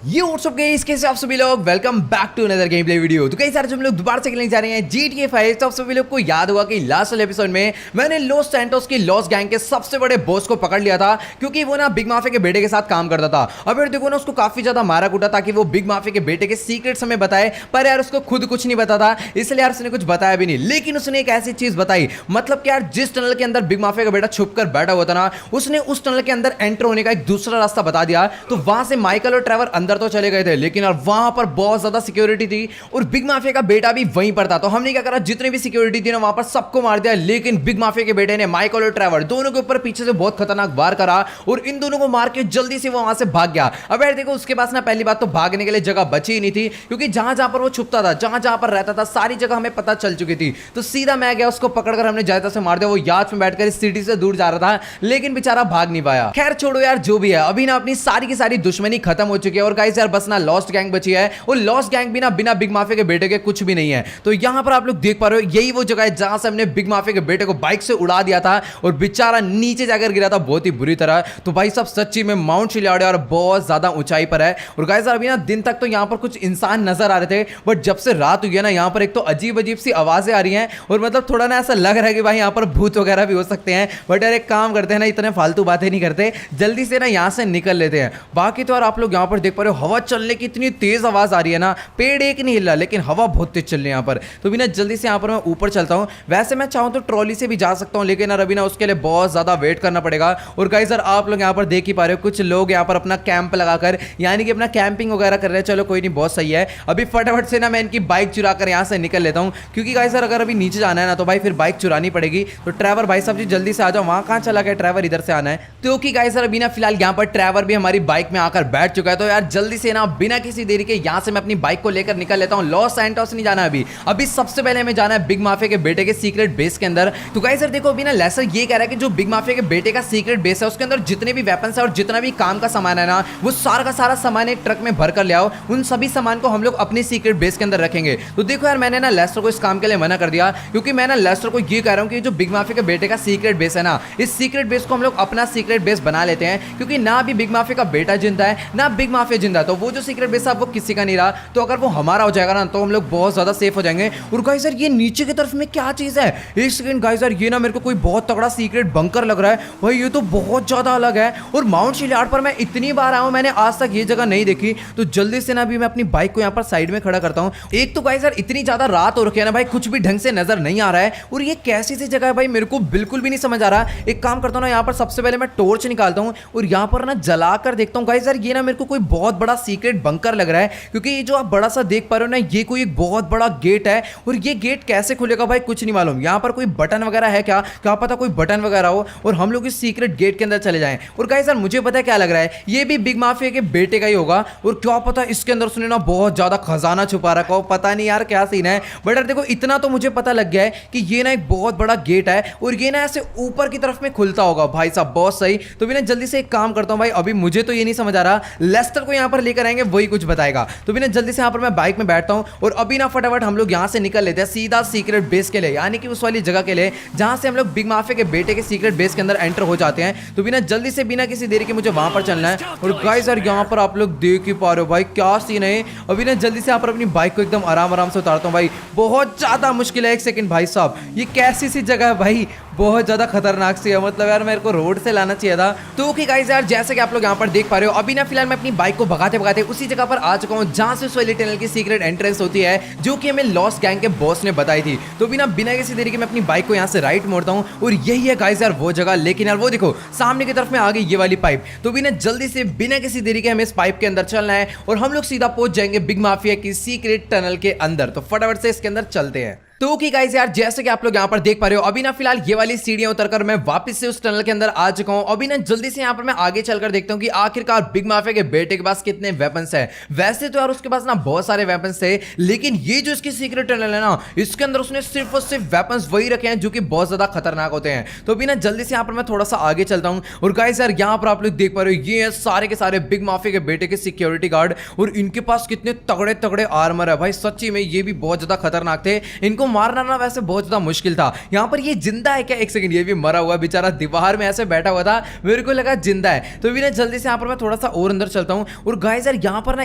ये WhatsApp guys, कैसे आप सभी लोग। Welcome back to another game play video. तो गाइस आज हम लोग दोबारा से खेलने जा रहे हैं GTA 5। तो आप सभी लोग को याद होगा कि लास्ट वाले एपिसोड में मैंने लॉस सैंटोस की लॉस गैंग के सबसे बड़े बॉस को पकड़ लिया था, क्योंकि वो ना बिग माफिया के बेटे के साथ काम करता था। अब यार देखो ना, उसको काफी ज्यादा मारा कूटा ताकि वो बिग माफिया के बेटे के सीक्रेट्स हमें बताए, पर यार उसको खुद कुछ नहीं पता था, इसलिए यार उसने कुछ बताया भी नहीं। लेकिन उसने एक ऐसी चीज बताई, मतलब कि यार जिस टनल के अंदर बिग माफिया का बेटा छुप कर बैठा हुआ था ना, उसने उस टनल के अंदर एंटर होने का एक दूसरा रास्ता बता दिया। तो वहां से माइकल और ट्रेवर अंदर तो चले गए थे, लेकिन यार वहां पर बहुत ज्यादा सिक्योरिटी थी और बिग माफिया का बेटा भी वहीं पर था। तो हमने क्या करा, जितने भी सिक्योरिटी थी ना वहां पर सबको मार दिया। लेकिन बिग माफिया के बेटे ने माइकल और ट्रेवर दोनों के ऊपर पीछे से बहुत खतरनाक वार करा और इन दोनों को मार के जल्दी से वो वहां से भाग गया। अब यार देखो, उसके पास ना पहली बात तो भागने के लिए जगह बची ही नहीं थी, क्योंकि जहां जहां पर वो छुपता था, जहां जहां पर रहता था, सारी जगह हमें पता चल चुकी थी। तो सीधा मैं गया, उसको पकड़कर हमने ज्यादा से मार दिया। वो याच में बैठकर इस सिटी से दूर जा रहा था, लेकिन बेचारा भाग नहीं पाया। खैर छोड़ो यार, जो भी है, अभी ना अपनी सारी की सारी दुश्मनी खत्म हो चुकी है और गाइस यार बस ना लॉस्ट गैंग बची है। और लॉस्ट गैंग भी ना बिना बिग माफिया के बेटे के कुछ भी नहीं है। तो यहां पर आप लोग देख पा रहे हो, यही वो जगह है जहां से हमने बिग माफिया के बेटे को बाइक से उड़ा दिया था और बेचारा नीचे जाकर गिरा था बहुत ही बुरी तरह। तो भाई सब सच्ची में माउंट शिलाडे और बहुत ज्यादा ऊंचाई पर है। और गाइस अभी ना दिन तक तो यहां पर कुछ इंसान नजर आ रहे थे, बट जब से रात हुई है ना, यहां पर एक तो अजीब अजीब सी आवाजें आ रही हैं और मतलब थोड़ा ना ऐसा लग रहा है कि भाई यहां पर भूत वगैरह भी हो सकते हैं। बट यार एक काम करते हैं ना, इतने फालतू बातें नहीं करते, जल्दी से ना यहां से निकल लेते हैं। बाकी तो यार आप लोग यहां पर देख पा रहे हो, हवा चलने की इतनी तेज आवाज आ रही है ना, पेड़ एक नहीं हिल रहा, लेकिन हवा बहुत तेज चल रही है यहाँ पर। तो बिना जल्दी से यहाँ पर मैं ऊपर चलता हूँ। वैसे मैं चाहूँ तो ट्रॉली से भी जा सकता हूँ, लेकिन अभी ना उसके लिए बहुत ज़्यादा वेट करना पड़ेगा। और गाइस सर आप लोग यहाँ पर देख ही पा रहे हो, कुछ लोग यहाँ पर अपना कैंप लगाकर यानी कि अपना कैंपिंग वगैरह कर रहे हैं। चलो कोई नहीं, बहुत सही है। अभी फटाफट से ना मैं इनकी बाइक चुरा कर यहाँ से निकल लेता हूँ, क्योंकि गाइस सर अगर अभी नीचे जाना है ना तो भाई फिर बाइक चुरानी पड़ेगी। तो ट्रैवर भाई साहब जी जल्दी से आ जाओ। वहाँ कहाँ चला गया ट्रैवर? इधर से आना है। क्योंकि गाइस सर अभी ना फिलहाल यहाँ पर ट्रैवर भी हमारी बाइक में आकर बैठ चुका है। तो यार जल्दी से ना बिना किसी देरी के यहाँ से मैं अपनी बाइक को लेकर निकल लेता हूँ। लॉस सैंटोस नहीं जाना अभी सबसे पहले हमें जाना है बिग माफिया के बेटे के सीक्रेट बेस के अंदर। तो गाइस सर देखो, अभी ना लेसर ये कह रहा है कि जो बिग माफिया के बेटे का सीक्रेट बेस है उसके अंदर जितने भी वेपन्स है और जितना भी काम का सामान है ना, वो सारा का सारा सामान एक ट्रक में भर कर ले आओ। उन सभी सामान को हम लोग अपने सीक्रेट बेस के अंदर रखेंगे। तो देखो यार, मैंने ना लेसर को इस काम के लिए मना कर दिया, क्योंकि मैं ना लेसर को ये कह रहा हूँ कि जो बिग माफिया के बेटे का सीक्रेट बेस है ना, इस सीक्रेट बेस को हम लोग अपना सीक्रेट बेस बना लेते हैं, क्योंकि ना अभी बिग माफिया का बेटा जिंदा है ना बिग माफिया जिंदा है। तो वो जो सीक्रेट बेस है वो किसी का नहीं रहा। तो अगर वो हमारा हो जाएगा ना तो हम लोग बहुत ज्यादा सेफ हो जाएंगे। और गाइस यार ये नीचे की तरफ में क्या चीज है? एक सेकंड गाइस यार, ये ना मेरे को कोई बहुत तगड़ा सीक्रेट बंकर लग रहा है भाई। ये तो बहुत ज्यादा अलग है और माउंट शिलाड पर मैं इतनी बार आया हूं, मैंने आज तक ये जगह नहीं देखी। तो जल्दी से ना भी मैं अपनी बाइक को यहाँ पर साइड में खड़ा करता हूँ। एक तो गाइस यार इतनी ज्यादा रात हो रखी है ना भाई, कुछ भी ढंग से नजर नहीं आ रहा है और ये कैसी सी जगह है भाई, मेरे को बिल्कुल भी नहीं समझ आ रहा। एक काम करता हूँ ना, यहाँ पर सबसे पहले मैं टॉर्च निकालता हूँ और यहाँ पर ना जला कर देखता हूँ। गाइस यार ये ना मेरे को कोई बहुत बड़ा सीक्रेट बंकर लग रहा है, क्योंकि ये जो आप बड़ा सा देख पा रहे हो ना, ये कोई एक बहुत बड़ा गेट है। और ये गेट कैसे खुलेगा भाई कुछ नहीं मालूम। यहाँ पर कोई बटन वगैरह है क्या? क्या पता कोई बटन वगैरह हो और हम लोग इस सीक्रेट गेट के अंदर चले जाएं। और गाइस यार मुझे पता है क्या लग रहा है, ये भी बिग माफिया के बेटे का ही होगा। और क्या पता इसके अंदर उसने ना बहुत ज्यादा खजाना छुपा रखा हो, पता नहीं यार क्या सीन है। बट यार देखो, इतना तो मुझे पता लग गया है कि ये ना एक बहुत बड़ा गेट है और ये ना ऐसे ऊपर की तरफ में खुलता होगा। भाई साहब बहुत सही। तो बिना जल्दी से एक काम करता हूँ भाई, अभी मुझे तो ये नहीं समझ आ रहा, लेस्टर को यहाँ पर लेकर आएंगे, वही कुछ बताएगा। तो बिना जल्दी से यहाँ पर मैं बाइक में बैठता हूँ और अभी ना फटाफट हम लोग यहाँ से निकल लेते हैं सीधा सीक्रेट बेस के लिए, यानी कि उस वाली जगह के लिए जहां से हम लोग बिग माफिया के बेटे के सीक्रेट बेस के अंदर एंटर हो जाते हैं। तो बिना जल्दी से बिना किसी देरी के मुझे वहां पर चलना है। और गाइस यार यहाँ पर आप लोग देख ही पा रहे हो भाई क्या सीन है। अभी ना जल्दी से यहाँ पर अपनी बाइक को एकदम आराम आराम से उतारता हूँ भाई, बहुत ज्यादा मुश्किल है। एक सेकंड भाई साहब, ये कैसी सी जगह है भाई, बहुत ज्यादा खतरनाक सी है। मतलब यार मेरे को रोड से लाना चाहिए था। तो ओके गाइस यार, जैसे कि आप लोग यहाँ पर देख पा रहे हो, अभी ना फिलहाल मैं अपनी बाइक को भगाते भगाते उसी जगह पर आ चुका हूँ जहां से उस वाली टनल की सीक्रेट एंट्रेंस होती है, जो कि हमें लॉस्ट गैंग के बॉस ने बताई थी। तो बिना किसी देरी के मैं अपनी बाइक को यहाँ से राइट मोड़ता हूँ और यही है गाइस यार वो जगह। लेकिन यार वो देखो सामने की तरफ में आ गई ये वाली पाइप। तो बिना जल्दी से बिना किसी देरी के हमें इस पाइप के अंदर चलना है और हम लोग सीधा पहुंच जाएंगे बिग माफिया की सीक्रेट टनल के अंदर। तो फटाफट से इसके अंदर चलते हैं। तो ओके गाइस यार, जैसे कि आप लोग यहाँ पर देख पा रहे हो, अभी ना फिलहाल ये वाली सीढ़ियां उतरकर मैं वापस से उस टनल के अंदर आ चुका हूँ। अभी ना जल्दी से यहाँ पर मैं आगे चलकर देखता हूँ कि आखिरकार बिग माफिया के बेटे के पास कितने वेपन्स है। वैसे तो यार उसके पास ना बहुत सारे वेपन्स थे, लेकिन ये जो इसकी सीक्रेट टनल है ना, इसके अंदर उसने सिर्फ और सिर्फ वेपन्स वही रखे हैं जो कि बहुत ज्यादा खतरनाक होते हैं। तो अभी ना जल्दी से यहाँ पर मैं थोड़ा सा आगे चलता हूँ। और गाइस यार यहाँ पर आप लोग देख पा रहे हो, ये सारे के सारे बिग माफिया के बेटे के सिक्योरिटी गार्ड और इनके पास कितने तगड़े तगड़े आर्मर है भाई। सच्ची में ये भी बहुत ज्यादा खतरनाक थे, इनको मारना ना वैसे बहुत ज्यादा मुश्किल था। यहाँ पर ये जिंदा है क्या? एक सेकंड, ये भी मरा हुआ बेचारा दीवार में ऐसे बैठा हुआ था, मेरे को लगा जिंदा है। तो भी ना जल्दी से यहाँ पर मैं थोड़ा सा और अंदर चलता हूँ। और गाइस यार यहाँ पर ना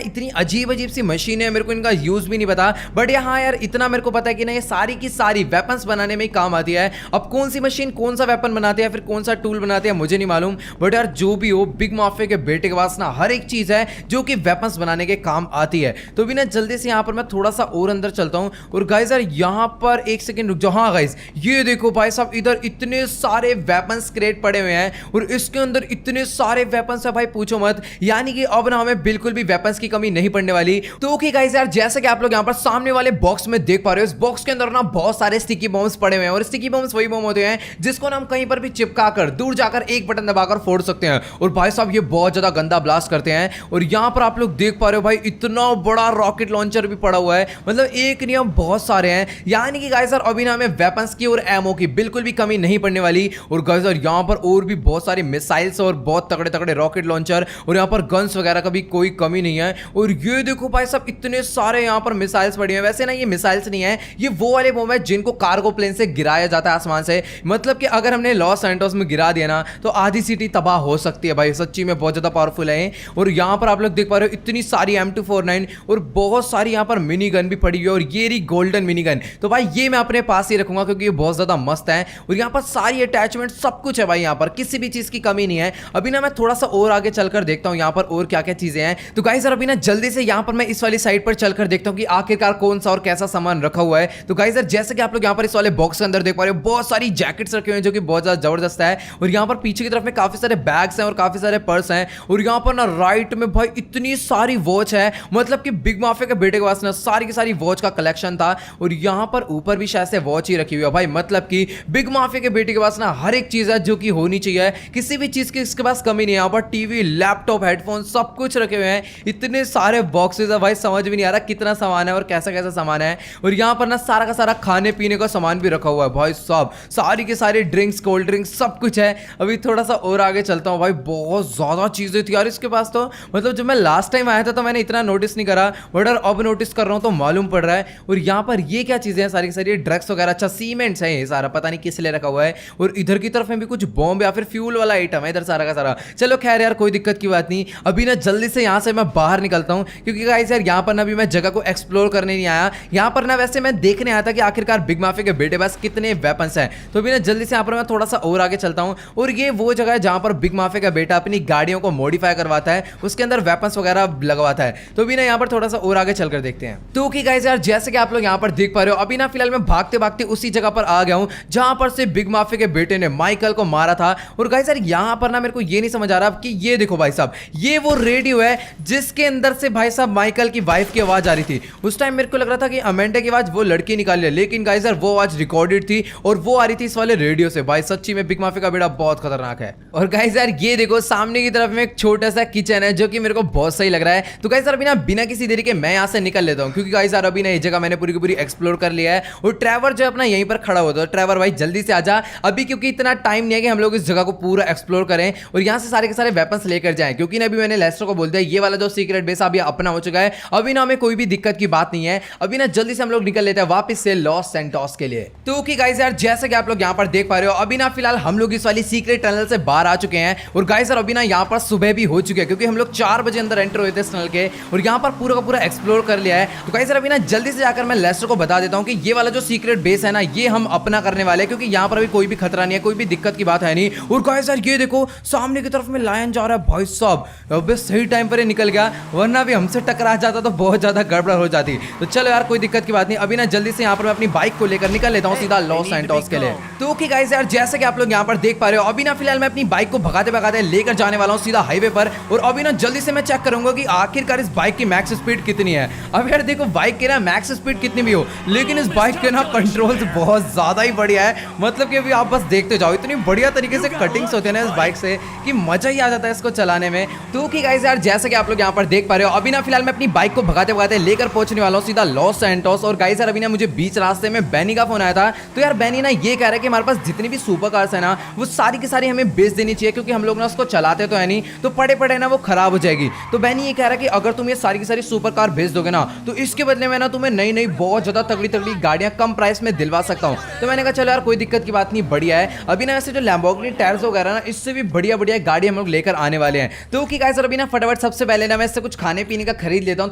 इतनी अजीब अजीब सी मशीन है, मेरे को इनका यूज भी नहीं पता, बट यहाँ यार इतना मेरे को पता है कि ना ये सारी की सारी वेपन्स बनाने में ही काम आती है। अब कौन सी मशीन कौन सा वेपन बनाती है, फिर कौन सा टूल बनाती है, मुझे नहीं मालूम, बट यार जो भी हो, बिग माफिया के बेटे के पास ना हर एक चीज है जो कि वेपन्स बनाने के काम आती है। तो भी ना जल्दी से यहाँ पर मैं थोड़ा सा और अंदर चलता हूँ। और गाइस यार यहाँ पर एक सेकंड रुक जाओ। हाँ गाइस, ये देखो भाई साहब, इधर इतने सारे वेपन्स क्रेट पड़े हुए हैं और इसके अंदर इतने सारे वेपन्स है भाई, पूछो मत। यानी कि अब ना हमें बिल्कुल भी वेपन्स की कमी नहीं पड़ने वाली। तो ओके गाइस यार, जैसे कि आप लोग यहाँ पर सामने वाले बॉक्स में देख पा रहे हो, इस बॉक्स के अंदर ना बहुत सारे स्टिकी बॉम्ब्स पड़े हुए हैं। और स्टिकी बॉम्ब्स वही बॉम्ब होते हैं जिसको ना हम कहीं पर भी चिपका कर दूर जाकर एक बटन दबाकर फोड़ सकते हैं। और भाई साहब ये बहुत ज्यादा गंदा ब्लास्ट करते हैं। और यहाँ पर आप लोग देख पा रहे हो भाई, इतना बड़ा रॉकेट लॉन्चर भी पड़ा हुआ है, मतलब एक नहीं हम बहुत सारे हैं। यानी कि गाइस यार अभी ना हमें वेपन्स की और एमो की बिल्कुल भी कमी नहीं पड़ने वाली। और गाइस यार यहाँ पर और भी बहुत सारी मिसाइल्स और बहुत तगड़े तगड़े रॉकेट लॉन्चर और यहाँ पर गन्स वगैरह का भी कोई कमी नहीं है। और ये देखो भाई साहब, इतने सारे यहाँ पर मिसाइल्स पड़ी हैं। वैसे ना ये मिसाइल्स नहीं है, ये वो वाले बम है जिनको कार्गो प्लेन से गिराया जाता है आसमान से। मतलब कि अगर हमने लॉस सैंटोस में गिरा दिया ना तो आधी सिटी तबाह हो सकती है भाई, सच्ची में बहुत ज्यादा पावरफुल है। और यहाँ पर आप लोग देख पा रहे हो इतनी सारी M249 और बहुत सारी यहाँ पर मिनी गन भी पड़ी हुई है। और ये रही गोल्डन मिनी गन, तो भाई ये मैं अपने पास ही रखूंगा क्योंकि ये बहुत ज्यादा मस्त है। और यहाँ पर सारी अटैचमेंट सब कुछ है भाई, यहाँ पर किसी भी चीज की कमी नहीं है। अभी ना मैं थोड़ा सा और आगे चलकर देखता हूँ यहाँ पर और क्या क्या चीजें हैं। तो गाइस यार अभी ना जल्दी से यहाँ पर मैं इस वाली साइड पर चलकर देखता हूँ कि आखिरकार कौन सा और कैसा सामान रखा हुआ है। तो गाइस यार जैसे कि आप लोग यहाँ पर इस वाले बॉक्स के अंदर देख पा रहे हो, बहुत सारी जैकेट्स रखे हुए हैं जो कि बहुत ज्यादा जबरदस्त है। और यहाँ पर पीछे की तरफ में काफी सारे बैग्स हैं और काफी सारे पर्स हैं। और यहाँ पर ना राइट में भाई इतनी सारी वॉच है, मतलब कि बिग माफिया के बेटे के पास ना सारी की सारी वॉच का कलेक्शन था। और यहाँ पर ऊपर भी शायद से वॉच ही रखी हुई है भाई, मतलब कि बिग माफिया के बेटे के पास ना हर एक चीज है जो कि होनी चाहिए, किसी भी चीज की इसके पास कमी नहीं है। यहाँ पर टीवी, लैपटॉप, हेडफोन सब कुछ रखे हुए हैं। इतने सारे बॉक्सेस है भाई, समझ भी नहीं आ रहा कितना सामान है और कैसा कैसा सामान है। और यहाँ पर ना सारा का सारा खाने पीने का सामान भी रखा हुआ है भाई साहब, सारी के सारी ड्रिंक्स, कोल्ड ड्रिंक्स सब कुछ है। अभी थोड़ा सा और आगे चलता हूँ भाई, बहुत ज्यादा चीजें थी यार इसके पास। तो मतलब जब मैं लास्ट टाइम आया था तो मैंने इतना नोटिस नहीं करा, बट अब नोटिस कर रहा हूँ तो मालूम पड़ रहा है। और यहाँ पर ये क्या चीजें हैं, सारी की सारी ड्रग्स वगैरह, अच्छा सीमेंट्स है ये सारा, पता नहीं किस लिए रखा हुआ है। और इधर की तरफ में भी कुछ बॉम्ब या फिर फ्यूल वाला आइटम है इधर सारा का सारा। चलो खैर यार कोई दिक्कत की बात नहीं। अभी ना जल्दी से यहाँ से मैं बाहर निकलता हूँ क्योंकि गाइस यार यहाँ पर ना अभी मैं जगह को एक्सप्लोर करने नहीं आया। यहाँ पर ना वैसे मैं देखने आया था कि आखिरकार बिग माफिया के बेटे पास कितने वेपन्स हैं। तो अभी ना जल्दी से यहाँ पर मैं थोड़ा सा और आगे चलता हूँ। और ये वो जगह है जहाँ पर बिग माफिया का बेटा अपनी गाड़ियों को मॉडिफाई करवाता है, उसके अंदर वेपन्स वगैरह लगवाता है। तो अभी ना यहाँ पर थोड़ा सा और आगे चलकर देखते हैं। तो ओके गाइस यार जैसे कि आप लोग यहाँ पर देख पा रहे हो, अभी ना फिलहाल मैं भागते भागते उसी जगह पर आ गया हूँ जहाँ पर से बिग माफिया के बेटे ने माइकल को मारा था। और गाइस यार यहाँ पर ना मेरे को ये नहीं समझ आ रहा कि ये देखो भाई साहब, ये वो रेडियो है जिसके अंदर से भाई साहब माइकल की वाइफ की आवाज आ रही थी। उस टाइम मेरे को लग रहा था कि अमेंडा की आवाज वो लड़की निकाल ले, लेकिन गाइस यार वो आवाज रिकॉर्डेड थी और वो आ रही थी इस वाले रेडियो से। भाई सच्ची में बिग माफिया का बेटा बहुत खतरनाक है। और गाइस यार ये देखो सामने की तरफ में एक छोटा सा किचन है जो कि मेरे को बहुत सही लग रहा है। तो गाइस यार अभी ना बिना किसी देरी के मैं यहाँ से निकल लेता हूँ क्योंकि गाइस यार अभी ना ये जगह मैंने पूरी की पूरी एक्सप्लोर कर लिया है। और ट्रेवर जो अपना यहीं पर खड़ा होता है, ट्रेवर भाई जल्दी से आजा अभी, क्योंकि इतना टाइम नहीं है कि हम लोग इस जगह को पूरा एक्सप्लोर करें और यहाँ से सारे के सारे वेपन्स लेकर जाएं। क्योंकि ना अभी मैंने लेस्टर को बोल दिया ये वाला जो सीक्रेट बेस अभी अपना हो चुका है, अभी ना हमें कोई भी दिक्कत की बात नहीं है। अभी ना जल्दी से हम लोग निकल लेते हैं वापस से लॉस सैंटोस के लिए। तो ओके गाइस यार जैसे कि आप लोग यहाँ पर देख पा रहे हो, अभी ना फिलहाल हम लोग इस वाली सीक्रेट टनल से बाहर आ चुके हैं। और गाइस यार अभी ना यहाँ पर सुबह भी हो चुकी है क्योंकि हम लोग 4 बजे अंदर एंटर हुए थे इस टनल के और यहाँ पर पूरा का पूरा एक्सप्लोर कर लिया है। तो गाइस यार अभी ना जल्दी से जाकर मैं लेस्टर को बता देता हूँ कि ये वाला जो सीक्रेट बेस है ना ये हम अपना करने वाले हैं क्योंकि यहाँ पर अभी कोई भी खतरा नहीं है, कोई भी दिक्कत की बात है नहीं। और गाइस यार ये देखो सामने की तरफ में लायन जा रहा है भाई साहब, अबे सही टाइम पर निकल गया, वरना भी हमसे टकरा जाता तो बहुत ज्यादा गड़बड़ हो जाती। तो चलो यार कोई दिक्कत की बात नहीं। अभी ना जल्दी से यहाँ पर मैं अपनी बाइक को लेकर निकल लेता हूँ सीधा लॉस सैंटोस के लिए। तो ओके गाइस यार जैसे कि आप लोग यहाँ पर देख पा रहे हो, अभी ना फिलहाल मैं अपनी बाइक को भगाते भगाते लेकर जाने वाला हूँ सीधा हाईवे पर। और अभी ना जल्दी से मैं चेक करूंगा कि आखिरकार इस बाइक की मैक्स स्पीड कितनी है। अब यार देखो बाइक के ना मैक्स स्पीड कितनी भी हो, लेकिन इस बाइक के ना कंट्रोल्स बहुत ज्यादा ही बढ़िया है। मतलब कि अभी आप बस देखते जाओ, इतनी बढ़िया तरीके से कटिंग्स होते हैं ना इस बाइक से कि मजा ही आ जाता है इसको चलाने में। तो ओके गाइस यार जैसे कि आप लोग यहाँ पर देख पा रहे हो, अभी ना फिलहाल मैं अपनी बाइक को भगाते भगाते लेकर पहुंचने वाला हूँ सीधा लॉस सैंटोस। और गाइस यार अभी ना मुझे बीच रास्ते में बैनी का फोन आया था। तो यार बैनी ना ये कह रहा है कि हमारे पास जितनी भी सुपर कार्स है ना वो सारी की सारी हमें बेच देनी चाहिए क्योंकि हम लोग ना उसको चलाते तो है नहीं, तो पड़े पड़े ना वो खराब हो जाएगी। तो बैनी ये कह रहा है कि अगर तुम ये सारी की सारी सुपर कार भेज दोगे ना तो इसके बदले में ना तुम्हें नई नई बहुत ज्यादा तगड़ी तगड़ी गाड़ियां कम प्राइस में दिलवा सकता हूँ। तो मैंने कहा चलो यार कोई दिक्कत की बात नहीं, बढ़िया है। अभी ना वैसे जो लैम्बोर्गिनी टायर्स वगैरह ना इससे भी बढ़िया बढ़िया गाड़ी हम लोग लेकर आने वाले हैं। तो कि गाइस अभी ना फटाफट सबसे पहले ना मैं इससे कुछ खाने पीने का खरीद लेता हूँ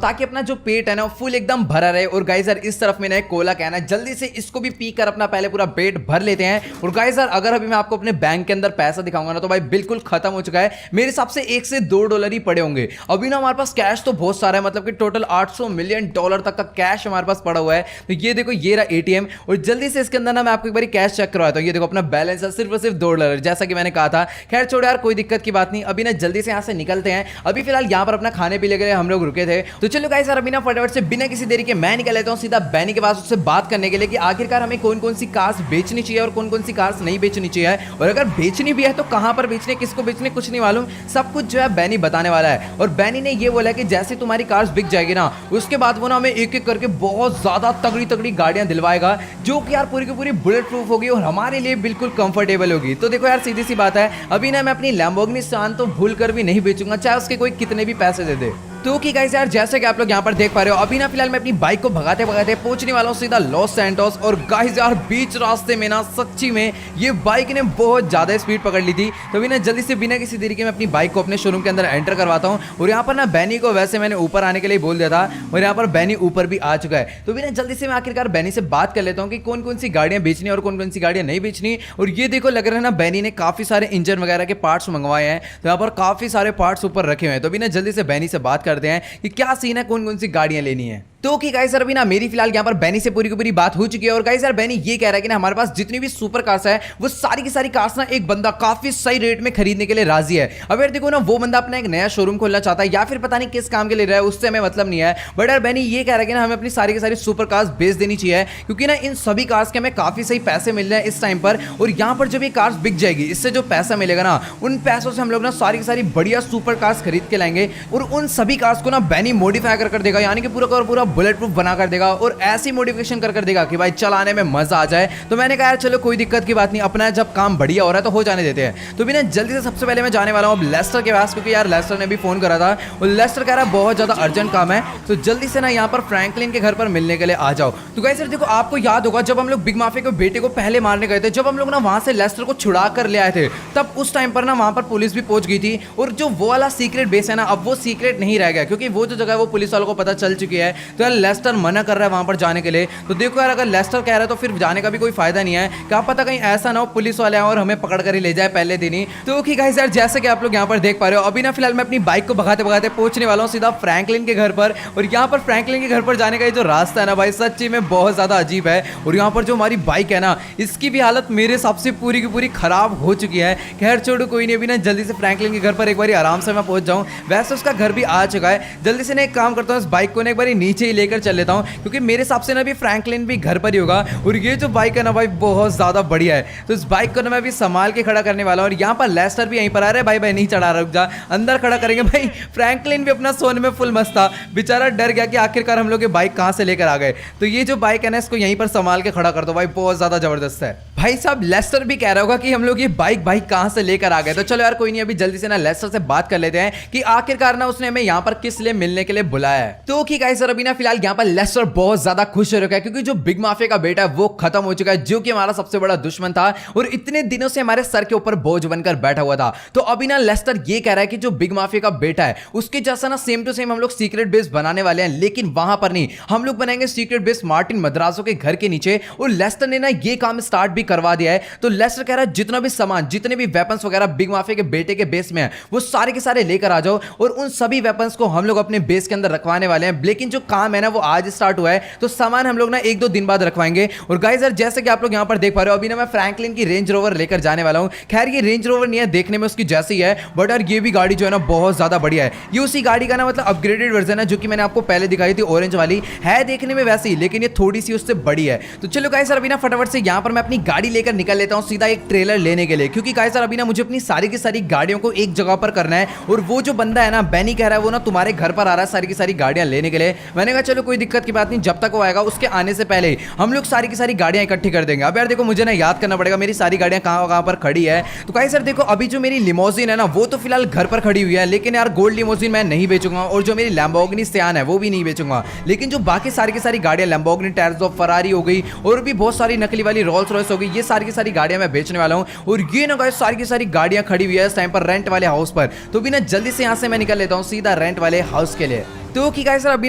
ताकि अपना जो पेट है ना फुल एकदम भरा रहे। और गाइस यार इस तरफ में ना एक कोला कैन है, जल्दी से इसको भी पी कर अपना पहले पूरा पेट भर लेते हैं। और गाइस यार अगर अभी मैं आपको अपने बैंक के अंदर पैसा दिखाऊंगा ना तो भाई बिल्कुल खत्म हो चुका है, मेरे हिसाब से $1 से $2 ही पड़े होंगे। अभी ना हमारे पास कैश तो बहुत सारा है, मतलब कि टोटल $800 मिलियन तक का कैश हमारे पास पड़ा हुआ है। तो ये देखो ये रहा एटीएम, और जल्दी से इसके अंदर ना मैं आपको एक बार कैश चेक करवाता हूँ। ये देखो अपना बैलेंस है सिर्फ और सिर्फ $2, जैसा कि मैंने कहा था। खैर छोड़ो यार कोई दिक्कत की बात नहीं, अभी ना जल्दी से यहाँ से निकलते हैं। अभी फिलहाल यहाँ पर अपना खाने पीने के लिए हम लोग रुके थे। तो चलो गाइस यार अभी ना फटाफट से बिना किसी देरी के मैं निकल लेता हूँ सीधा बैनी के पास उससे बात करने के लिए कि आखिरकार हमें कौन कौन सी कार्स बेचनी चाहिए और कौन कौन सी कार्स नहीं बेचनी चाहिए, और अगर बेचनी भी है तो कहां पर बेचने, किसको बेचने, कुछ नहीं मालूम। सब कुछ जो है बैनी बताने वाला है। और बैनी ने ये बोला कि जैसे तुम्हारी कार्स बिक जाएगी ना उसके बाद वो ना हमें एक एक करके बहुत ज्यादा तगड़ी तगड़ी गाड़ियां दिलवाएगा, जो कि यार पूरी की पूरी बुलेट प्रूफ होगी और हमारे लिए बिल्कुल कंफर्टेबल होगी। तो देखो यार सीधी सी बात है, अभी ना मैं अपनी लैम्बोर्गिनी शान तो भूल कर भी नहीं बेचूंगा, चाहे उसके कोई कितने भी पैसे दे दे। तो कि गाइस यार जैसे कि आप लोग यहाँ पर देख पा रहे हो अभी ना फिलहाल मैं अपनी बाइक को भगाते भगाते पहुंचने वाला हूँ सीधा लॉस सैंटोस। और गाइस यार बीच रास्ते में ना सच्ची में ये बाइक ने बहुत ज्यादा स्पीड पकड़ ली थी। तो अभी ना जल्दी से बिना किसी देरी के मैं अपनी बाइक को अपने शोरूम के अंदर एंटर करवाता हूँ। और यहाँ पर ना बैनी को वैसे मैंने ऊपर आने के लिए बोल दिया था, और यहाँ पर बैनी ऊपर भी आ चुका है। तो अभी ना जल्दी से मैं आखिरकार बैनी से बात कर लेता हूँ कि कौन कौन सी गाड़ियां बेचनी और कौन कौन सी गाड़ियां नहीं बेचनी। और ये देखो लग रहा है ना बैनी ने काफी सारे इंजन वगैरह के पार्ट्स मंगवाए हैं, तो यहाँ पर काफी सारे पार्ट्स ऊपर रखे हुए हैं। तो अभी ना जल्दी से बैनी से बात करते हैं कि क्या सीन है, कौन कौन सी गाड़ियां लेनी है। तो कि गाइस यार अभी ना मेरी फिलहाल यहाँ पर बैनी से पूरी की पूरी बात हो चुकी है। और गाइस यार बैनी ये कह रहा है कि ना हमारे पास जितनी भी सुपर कार्स है वो सारी की सारी कार्स ना एक बंदा काफी सही रेट में खरीदने के लिए राजी है। अब यार देखो ना वो बंदा अपना एक नया शोरूम खोलना चाहता है या फिर पता नहीं किस काम के लिए रहा है, उससे हमें मतलब नहीं है। बट यार बैनी ये कह रहा है कि ना हमें अपनी सारी की सारी सुपर कार्स बेच देनी चाहिए, क्योंकि ना इन सभी कार्स के हमें काफी सही पैसे मिल रहे हैं इस टाइम पर। और यहाँ पर जब ये कार्स बिक जाएगी इससे जो पैसा मिलेगा ना उन पैसों से हम लोग ना सारी की सारी बढ़िया सुपर कार्स खरीद के लाएंगे। और उन सभी कार्स को ना बैनी मॉडिफाई कर देगा, यानी कि पूरा का पूरा बुलेट प्रूफ बनाकर देगा और ऐसी मॉडिफिकेशन कर देगा कि भाई चलाने में मजा आ जाए। तो मैंने कहा यार चलो कोई दिक्कत की बात नहीं, अपना जब काम बढ़िया हो रहा है तो हो जाने देते हैं। तो भी ना जल्दी से सबसे पहले मैं जाने वाला हूं अब लेस्टर के पास, क्योंकि यार लेस्टर ने भी फोन करा था और लेस्टर कह रहा है बहुत ज्यादा अर्जेंट काम है, तो जल्दी से ना यहाँ पर फ्रैंकलिन के घर पर मिलने के लिए आ जाओ। तो गाइस देखो आपको याद होगा जब हम लोग बिग माफिया के बेटे को पहले मारने गए थे, जब हम लोग ना वहां से लेस्टर को छुड़ा कर ले आए थे, तब उस टाइम पर ना वहां पर पुलिस भी पहुंच गई थी। और जो वो वाला सीक्रेट बेस है ना अब वो सीक्रेट नहीं रह गया, क्योंकि वो जो जगह है वो पुलिस वालों को पता चल चुकी है। तो यार लेस्टर मना कर रहा है वहां पर जाने के लिए। तो देखो यार अगर लेस्टर कह रहा है तो फिर जाने का भी कोई फायदा नहीं है, क्या पता कहीं ऐसा ना हो पुलिस वाले आए और हमें पकड़ कर ही ले जाए पहले दिन ही। तो ठीक है यार जैसे कि आप लोग यहाँ पर देख पा रहे हो अभी ना फिलहाल मैं अपनी बाइक को भगाते भगाते पहुंचने वाला हूँ सीधा फ्रैंकलिन के घर पर। और यहाँ पर फ्रैंकलिन के घर पर जाने का ये जो रास्ता है ना भाई सच्ची में बहुत ज्यादा अजीब है। और यहाँ पर जो हमारी बाइक है ना इसकी भी हालत मेरे हिसाब से पूरी की पूरी खराब हो चुकी है। खैर छोड़ो कोई नहीं, अभी ना जल्दी से फ्रैंकलिन के घर पर एक बार आराम से मैं पहुंच जाऊँ। वैसे उसका घर भी आ चुका है, जल्दी से ना एक काम करता हूँ इस बाइक को ना एक बार नीचे ही लेकर चल लेता हूँ, क्योंकि मेरे हिसाब से ना भी फ्रैंकलिन भी घर पर ही होगा। और ये जो बाइक है ना भाई बहुत ज्यादा बढ़िया है, तो इस बाइक को ना मैं भी संभाल के खड़ा करने वाला हूँ। और यहाँ पर लेस्टर भी यहीं पर आ रहा है, भाई भाई नहीं चढ़ा रहा, रुक जा, अंदर खड़ा करेंगे। भाई फ्रैंकलिन भी अपना सोने में फुल मस्त था, बेचारा डर गया कि आखिरकार हम लोग ये बाइक कहाँ से लेकर आ गए। तो ये जो बाइक है ना इसको यहीं पर संभाल के खड़ा कर दो भाई, बहुत ज्यादा जबरदस्त है। भाई साहब लेस्टर भी कह रहा होगा कि हम लोग ये बाइक कहाँ से लेकर आ गए। तो चलो यार कोई नहीं, अभी जल्दी से ना लेस्टर से बात कर लेते हैं कि आखिरकार ना उसने हमें यहाँ पर किस लिए मिलने के लिए बुलाया है। तो ठीक है सर अभी ना फिलहाल यहाँ पर लेस्टर बहुत ज्यादा खुश हो रखा है, क्योंकि जो बिग माफिया का बेटा है वो खत्म हो चुका है, जो कि हमारा सबसे बड़ा दुश्मन था और इतने दिनों से हमारे सर के ऊपर बोझ बनकर बैठा हुआ था। तो अभी ना लेस्टर ये कह रहा है कि जो बिग माफिया का बेटा है उसके जैसा ना सेम टू सेम हम लोग सीक्रेट बेस बनाने वाले हैं, लेकिन वहां पर नहीं, हम लोग बनाएंगे सीक्रेट बेस मार्टिन मद्रासो के घर के नीचे। और लेस्टर ने ना ये काम स्टार्ट भी करवा दिया है। तो लेस्टर कह रहा है जितना भी सामान, जितने भी वेपन्स वगैरह बिग माफिया के बेटे के बेस में है वो सारे के सारे लेकर आ जाओ, और उन सभी वेपन्स को हम लोग अपने बेस के अंदर रखवाने वाले हैं। लेकिन जो काम है ना वो आज स्टार्ट हुआ है, तो सामान हम लोग ना 1-2 दिन बाद रखवाएंगे। और गाइस यार जैसे कि आप लोग यहां पर देख पा रहे हो अभी ना मैं फ्रैंकलिन की रेंज रोवर लेकर जाने वाला हूं। खैर ये रेंज रोवर नहीं है, देखने में उसकी जैसी है, बट यार ये भी गाड़ी जो है ना बहुत ज्यादा बढ़िया है। ये उसी गाड़ी का ना मतलब अपग्रेडेड वर्जन है, जो कि मैंने आपको पहले दिखाई थी ऑरेंज वाली है, देखने में वैसी, लेकिन ये थोड़ी सी उससे बड़ी है। तो चलो गाइस यार अभी ना फटाफट से यहां पर मैं अपनी गाड़ी लेकर निकल लेता हूँ सीधा एक ट्रेलर लेने के लिए, क्योंकि गाइस यार अभी ना मुझे अपनी सारी की सारी गाड़ियों को एक जगह पर करना है। और वो जो बंदा है ना बेनी कह रहा है वो ना तुम्हारे घर पर आ रहा है सारी की सारी गाड़ियां लेने के लिए। मैंने कहा चलो कोई दिक्कत की बात नहीं, जब तक वो आएगा उसके आने से पहले हम लोग सारी की सारी गाड़ियां इकट्ठी कर देंगे। अब यार देखो मुझे ना याद करना पड़ेगा मेरी सारी गाड़ियां कहाँ पर खड़ी है। तो गाइस यार देखो अभी जो मेरी लिमोजिन है ना वो तो फिलहाल घर पर खड़ी हुई है, लेकिन यार गोल्ड लिमोजिन मैं नहीं बेचूंगा और जो मेरी लैम्बोर्गिनी सियान है वो भी नहीं बेचूंगा। लेकिन जो बाकी सारी की सारी गाड़ियां लैम्बोर्गिनी टैरज़ो, फरारी हो गई और भी बहुत सारी नकली वाली रोल्स रॉयस हो गई, ये सारी की सारी गाड़ियां मैं बेचने वाला हूं। और ये ना गाइस सारी की सारी गाड़ियां खड़ी हुई है इस टाइम पर रेंट वाले हाउस पर। तो भी ना जल्दी से यहां से मैं निकल लेता हूं सीधा रेंट वाले हाउस के लिए। तो कि गाइस सर अभी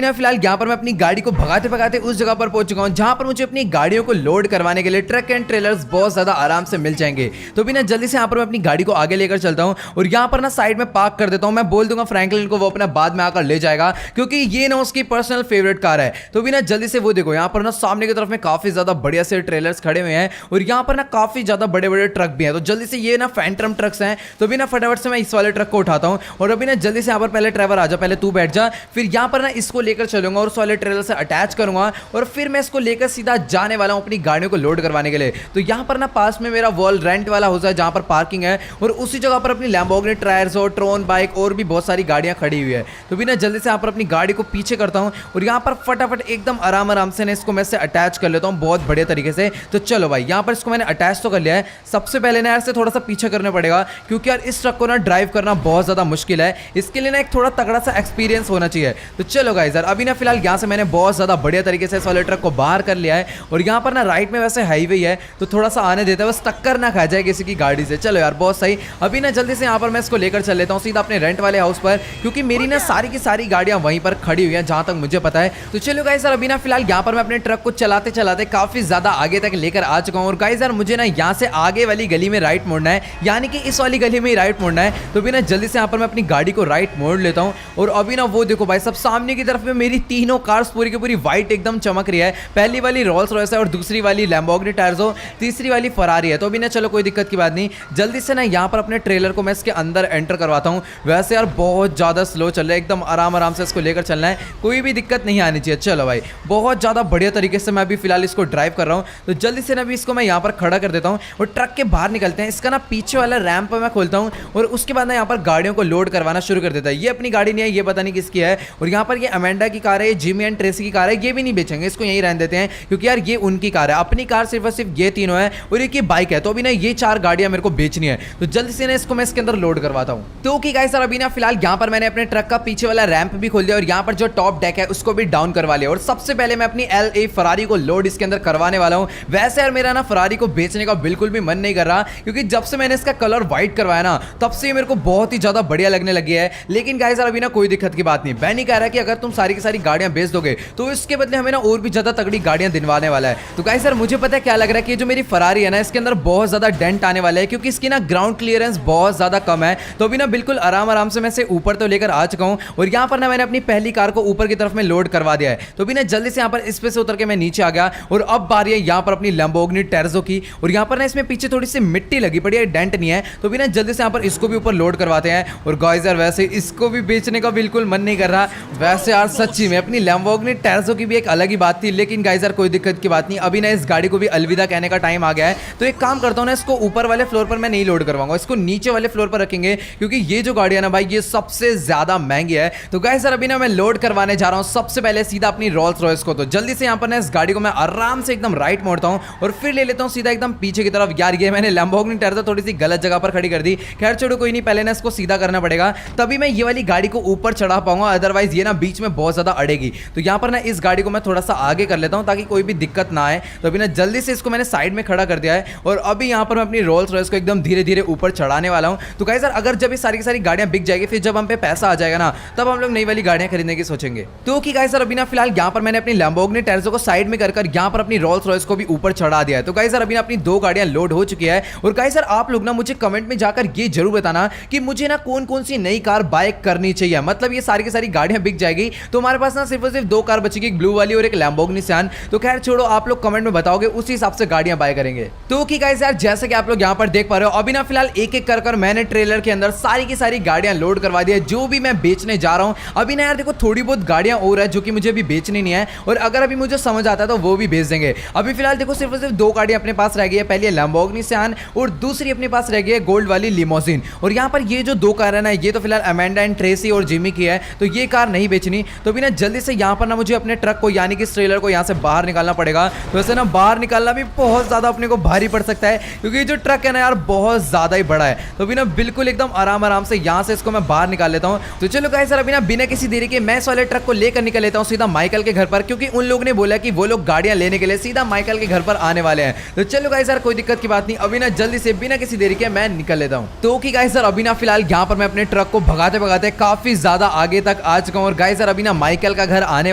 ना फिलहाल यहाँ पर मैं अपनी गाड़ी को भगाते भगाते उस जगह पर पहुंच चुका हूँ जहां पर मुझे अपनी गाड़ियों को लोड करवाने के लिए ट्रक एंड ट्रेलर्स बहुत ज्यादा आराम से मिल जाएंगे। तो भी ना जल्दी से यहाँ पर मैं अपनी गाड़ी को आगे लेकर चलता हूँ और यहाँ पर ना साइड में पार्क कर देता हूँ। मैं बोल दूंगा फ्रैंकलिन को, वो अपना बाद में आकर ले जाएगा क्योंकि ये ना उसकी पर्सनल फेवरेट कार है। तो भी ना जल्दी से वो देखो यहाँ पर ना सामने की तरफ में काफी ज्यादा बढ़िया से ट्रेलर्स खड़े हुए हैं और यहाँ पर ना काफी ज्यादा बड़े बड़े ट्रक भी हैं। तो जल्दी से ये ना फैंटम ट्रक्स हैं। तो भी ना फटाफट से मैं इस वाले ट्रक को उठाता हूँ और अभी ना जल्दी से यहाँ पर पहले ड्राइवर आ जा, पहले तू बैठ जा, फिर यहाँ पर ना इसको लेकर चलूंगा और उस वाले ट्रेलर से अटैच करूंगा और फिर मैं इसको लेकर सीधा जाने वाला हूं अपनी गाड़ियों को लोड करवाने के लिए। तो यहां पर ना पास में मेरा वर्ल्ड रेंट वाला हाउस है जहां पर पार्किंग है और उसी जगह पर अपनी लैम्बोर्गिनी ट्रायर्सो, ट्रोन बाइक और भी बहुत सारी गाड़ियां खड़ी हुई है। तो भी ना जल्दी से यहां पर अपनी गाड़ी को पीछे करता हूं और यहां पर फटाफट एकदम आराम से इसको मैं अटैच कर लेता हूं बहुत बढ़िया तरीके से। तो चलो भाई यहां पर इसको मैंने अटैच तो कर लिया है। सबसे पहले ना यार से थोड़ा सा पीछे करना पड़ेगा क्योंकि यार इस ट्रक को ना ड्राइव करना बहुत ज्यादा मुश्किल है। इसके लिए ना एक थोड़ा तगड़ा सा एक्सपीरियंस होना चाहिए। तो चलो गाइस यार अभी ना फिलहाल यहाँ से मैंने बहुत ज्यादा बढ़िया तरीके से इस वाले ट्रक को बाहर कर लिया है और यहाँ पर ना राइट में वैसे हाईवे है तो थोड़ा सा आने देता है, बस टक्कर ना खा जाए किसी की गाड़ी से। चलो यार बहुत सही। अभी ना जल्दी से यहाँ पर मैं इसको लेकर चल लेता हूँ सीधा अपने रेंट वाले हाउस पर क्योंकि मेरी ना सारी की सारी गाड़ियां वहीं पर खड़ी हुई हैं जहां तक मुझे पता है। तो चलो गाइस यार अभी ना फिलहाल यहाँ पर मैं अपने ट्रक को चलाते चलाते काफी ज्यादा आगे तक लेकर आ चुका हूँ और गाइस यार मुझे ना यहाँ से आगे वाली गली में राइट मोड़ना है, यानी कि इस वाली गली में ही राइट मोड़ना है। तो भी ना जल्दी से यहाँ पर मैं अपनी गाड़ी को राइट मोड़ लेता हूँ और अभी ना वो देखो भाई सब सामने की तरफ में मेरी तीनों कार्स पूरी की पूरी व्हाइट एकदम चमक रही है। पहली वाली रोल्स रॉयस है और दूसरी वाली लैम्बोर्गिनी टैरज़ो, तीसरी वाली फरारी है। तो अभी ना चलो कोई दिक्कत की बात नहीं, जल्दी से ना यहाँ पर अपने ट्रेलर को मैं इसके अंदर एंटर करवाता हूँ। वैसे यार बहुत ज़्यादा स्लो चल रहा है, एकदम आराम से इसको लेकर चलना है, कोई भी दिक्कत नहीं आनी चाहिए। चलो भाई बहुत ज़्यादा बढ़िया तरीके से मैं अभी फिलहाल इसको ड्राइव कर रहा हूँ। तो जल्दी से ना अभी इसको मैं यहाँ पर खड़ा कर देता हूँ और ट्रक के बाहर निकलते हैं। इसका ना पीछे वाला रैंप मैं खोलता हूँ और उसके बाद ना यहाँ पर गाड़ियों को लोड करवाना शुरू कर देता है। ये अपनी गाड़ी नहीं है, ये पता नहीं किसकी है। और यहाँ पर ये अमेंडा की कार है, जिमी एंड ट्रेसी की कार है, ये भी नहीं बेचेंगे, इसको यहीं रहने देते हैं क्योंकि यार ये उनकी कार है। अपनी कार सिर्फ और सिर्फ ये तीनों है और एक ये बाइक है। तो अभी ना ये चार गाड़ियां मेरे को बेचनी है। तो जल्दी से ना इसको मैं इसके अंदर लोड करवाता हूं। तो कि गाइस सर अभी ना फिलहाल यहाँ पर मैंने अपने ट्रक का पीछे वाला रैंप भी खोल दिया और यहाँ पर जो टॉप डेक है उसको भी डाउन करवा लिया और सबसे पहले मैं अपनी LA फरारी को लोड इसके अंदर करवाने वाला हूँ। वैसे यार मेरा ना फरारी को बेचने का बिल्कुल भी मन नहीं कर रहा क्योंकि जब से मैंने इसका कलर व्हाइट करवाया ना तब से मेरे को बहुत ही ज्यादा बढ़िया लगने लगी है। लेकिन गाइस यार अभी ना कोई दिक्कत की बात नहीं, बैनी कह रहा है कि अगर तुम सारी की सारी गाड़ियां बेच दोगे तो इसके बदले हमें ना और भी ज्यादा तगड़ी गाड़ियां दिलवाने वाला है। तो गाइस सर मुझे पता है क्या लग रहा है कि जो मेरी फरारी है ना इसके अंदर बहुत ज्यादा डेंट आने वाला है क्योंकि इसकी ना ग्राउंड क्लियरेंस बहुत ज्यादा कम है। तो अभी ना बिल्कुल आराम से मैं इसे ऊपर तो लेकर आ चुका हूं और यहाँ पर ना मैंने अपनी पहली कार को ऊपर की तरफ में लोड करवा दिया है। तो अभी ना जल्दी से यहाँ पर इस पे से उतर के मैं नीचे आ गया और अब बारी है यहाँ पर अपनी लैम्बोर्गिनी टैरज़ो की और यहाँ पर ना इसमें पीछे थोड़ी सी मिट्टी लगी पड़ी है, डेंट नहीं है। तो अभी ना जल्दी से यहाँ पर इसको भी ऊपर लोड करवाते हैं और गाइस यार वैसे इसको भी बेचने का बिल्कुल मन नहीं कर रहा। वैसे यार सच्ची में अपनी लैम्बोर्गिनी टैरज़ो की भी एक अलग ही बात थी, लेकिन गाइस यार कोई दिक्कत की बात नहीं, अभी ना इस गाड़ी को भी अलविदा कहने का टाइम आ गया है। तो एक काम करता हूँ ना, इसको ऊपर वाले फ्लोर पर मैं नहीं लोड करवाऊंगा, इसको नीचे वाले फ्लोर पर रखेंगे क्योंकि ये जो गाड़ी है ना भाई ये सबसे ज्यादा महंगी है। तो गाइस यार अभी ना मैं लोड करवाने जा रहा हूँ सबसे पहले सीधा अपनी रोल्स रॉयस को। तो जल्दी से यहाँ पर ना इस गाड़ी को मैं आराम से एकदम राइट मोड़ता हूँ और फिर ले लेता हूँ सीधा एकदम पीछे की तरफ। यार ये मैंने लैम्बोर्गिनी टैरज़ो थोड़ी सी गलत जगह पर खड़ी कर दी, खैर छोड़ो कोई नहीं, पहले ना इसको सीधा करना पड़ेगा तभी मैं ये वाली गाड़ी को ऊपर चढ़ा पाऊंगा, अदरवाइज ये ना बीच में बहुत ज्यादा अड़ेगी। तो यहाँ पर ना इस गाड़ी को मैं थोड़ा सा आगे कर लेता हूँ ताकि कोई भी दिक्कत ना आए। तो अभी ना जल्दी से इसको मैंने साइड में खड़ा कर दिया है और अभी यहाँ पर मैं अपनी रोल्स रॉयस को एकदम धीरे धीरे ऊपर चढ़ाने वाला हूँ। तो गाइस यार अगर जब ये सारी की सारी गाड़ियां बिक जाएगी फिर जब हम पे पैसा आ जाएगा ना तब हम लोग नई वाली गाड़ियां खरीदने की सोचेंगे। तो कि गाइस यार अभी ना फिलहाल यहाँ पर मैंने अपनी लैम्बोर्गिनी टैरज़ो को साइड में कर यहाँ पर अपनी रोल्स रॉयस को भी ऊपर चढ़ा दिया है। तो गाइस यार अभी ना अपनी दो गाड़ियां लोड हो चुकी है और गाइस यार आप लोग ना मुझे कमेंट में जाकर ये जरूर बताना कि मुझे ना कौन कौन सी नई कार बाय करनी चाहिए। मतलब ये सारी की सारी गाड़ियां में बिक जाएगी तो हमारे पास ना सिर्फ और सिर्फ 2 कार बचेगी, एक ब्लू वाली और एक लैम्बोर्गिनी सियान। तो खैर छोड़ो, आप लोग कमेंट में बताओगे, उसी हिसाब से गाड़ियां बाय करेंगे। तो कि गाइस यार, जैसे कि आप लोग यहां पर देख पा रहे हो, अभी ना फिलहाल एक एक कर मैंने ट्रेलर के अंदर सारी की सारी गाड़ियां लोड करवा दी है जो भी मैं बेचने जा रहा हूं। अभी ना यार देखो, थोड़ी बहुत गाड़ियां और है जो कि मुझे अभी बेचनी नहीं है, और अगर अभी मुझे समझ आता है तो वो भी बेच देंगे। अभी फिलहाल देखो, सिर्फ और सिर्फ 2 गाड़ियां अपने पास रह गई है। पहली है लैम्बोर्गिनी सियान और दूसरी अपने पास रह गई है गोल्ड वाली लिमोसिन। और यहां पर ये जो 2 कार है ना, ये तो फिलहाल अमेंडा एंड ट्रेसी और जिमी की है, तो ये कार नहीं बेचनी। तो भी ना जल्दी से यहां पर ना मुझे अपने ट्रक को यानी कि इस ट्रेलर को यहां से बाहर निकालना पड़ेगा। तो वैसे ना बाहर निकालना भी बहुत ज्यादा अपने को भारी पड़ सकता है, क्योंकि जो ट्रक है ना यार बहुत ज्यादा ही बड़ा है। तो भी ना बिल्कुल एकदम आराम से यहां से इसको मैं बाहर निकाल लेता हूं। तो चलो गाइस, अभी ना बिना किसी देरी के मैं इस वाले ट्रक को लेकर निकल लेता हूं सीधा माइकल के घर पर, क्योंकि उन लोगों ने बोला कि वो लोग गाड़ियां लेने के लिए सीधा माइकल के घर पर आने वाले हैं। तो चलो गाइस यार, कोई दिक्कत की बात नहीं, अभी ना जल्दी से बिना किसी देरी के मैं निकल लेता हूं। तो कि गाइस यार, अभी ना फिलहाल यहां पर मैं अपने ट्रक को भगाते भगाते काफी ज्यादा आगे तक आ चुका हूं। और गाइस यार, अभी ना माइकल का घर आने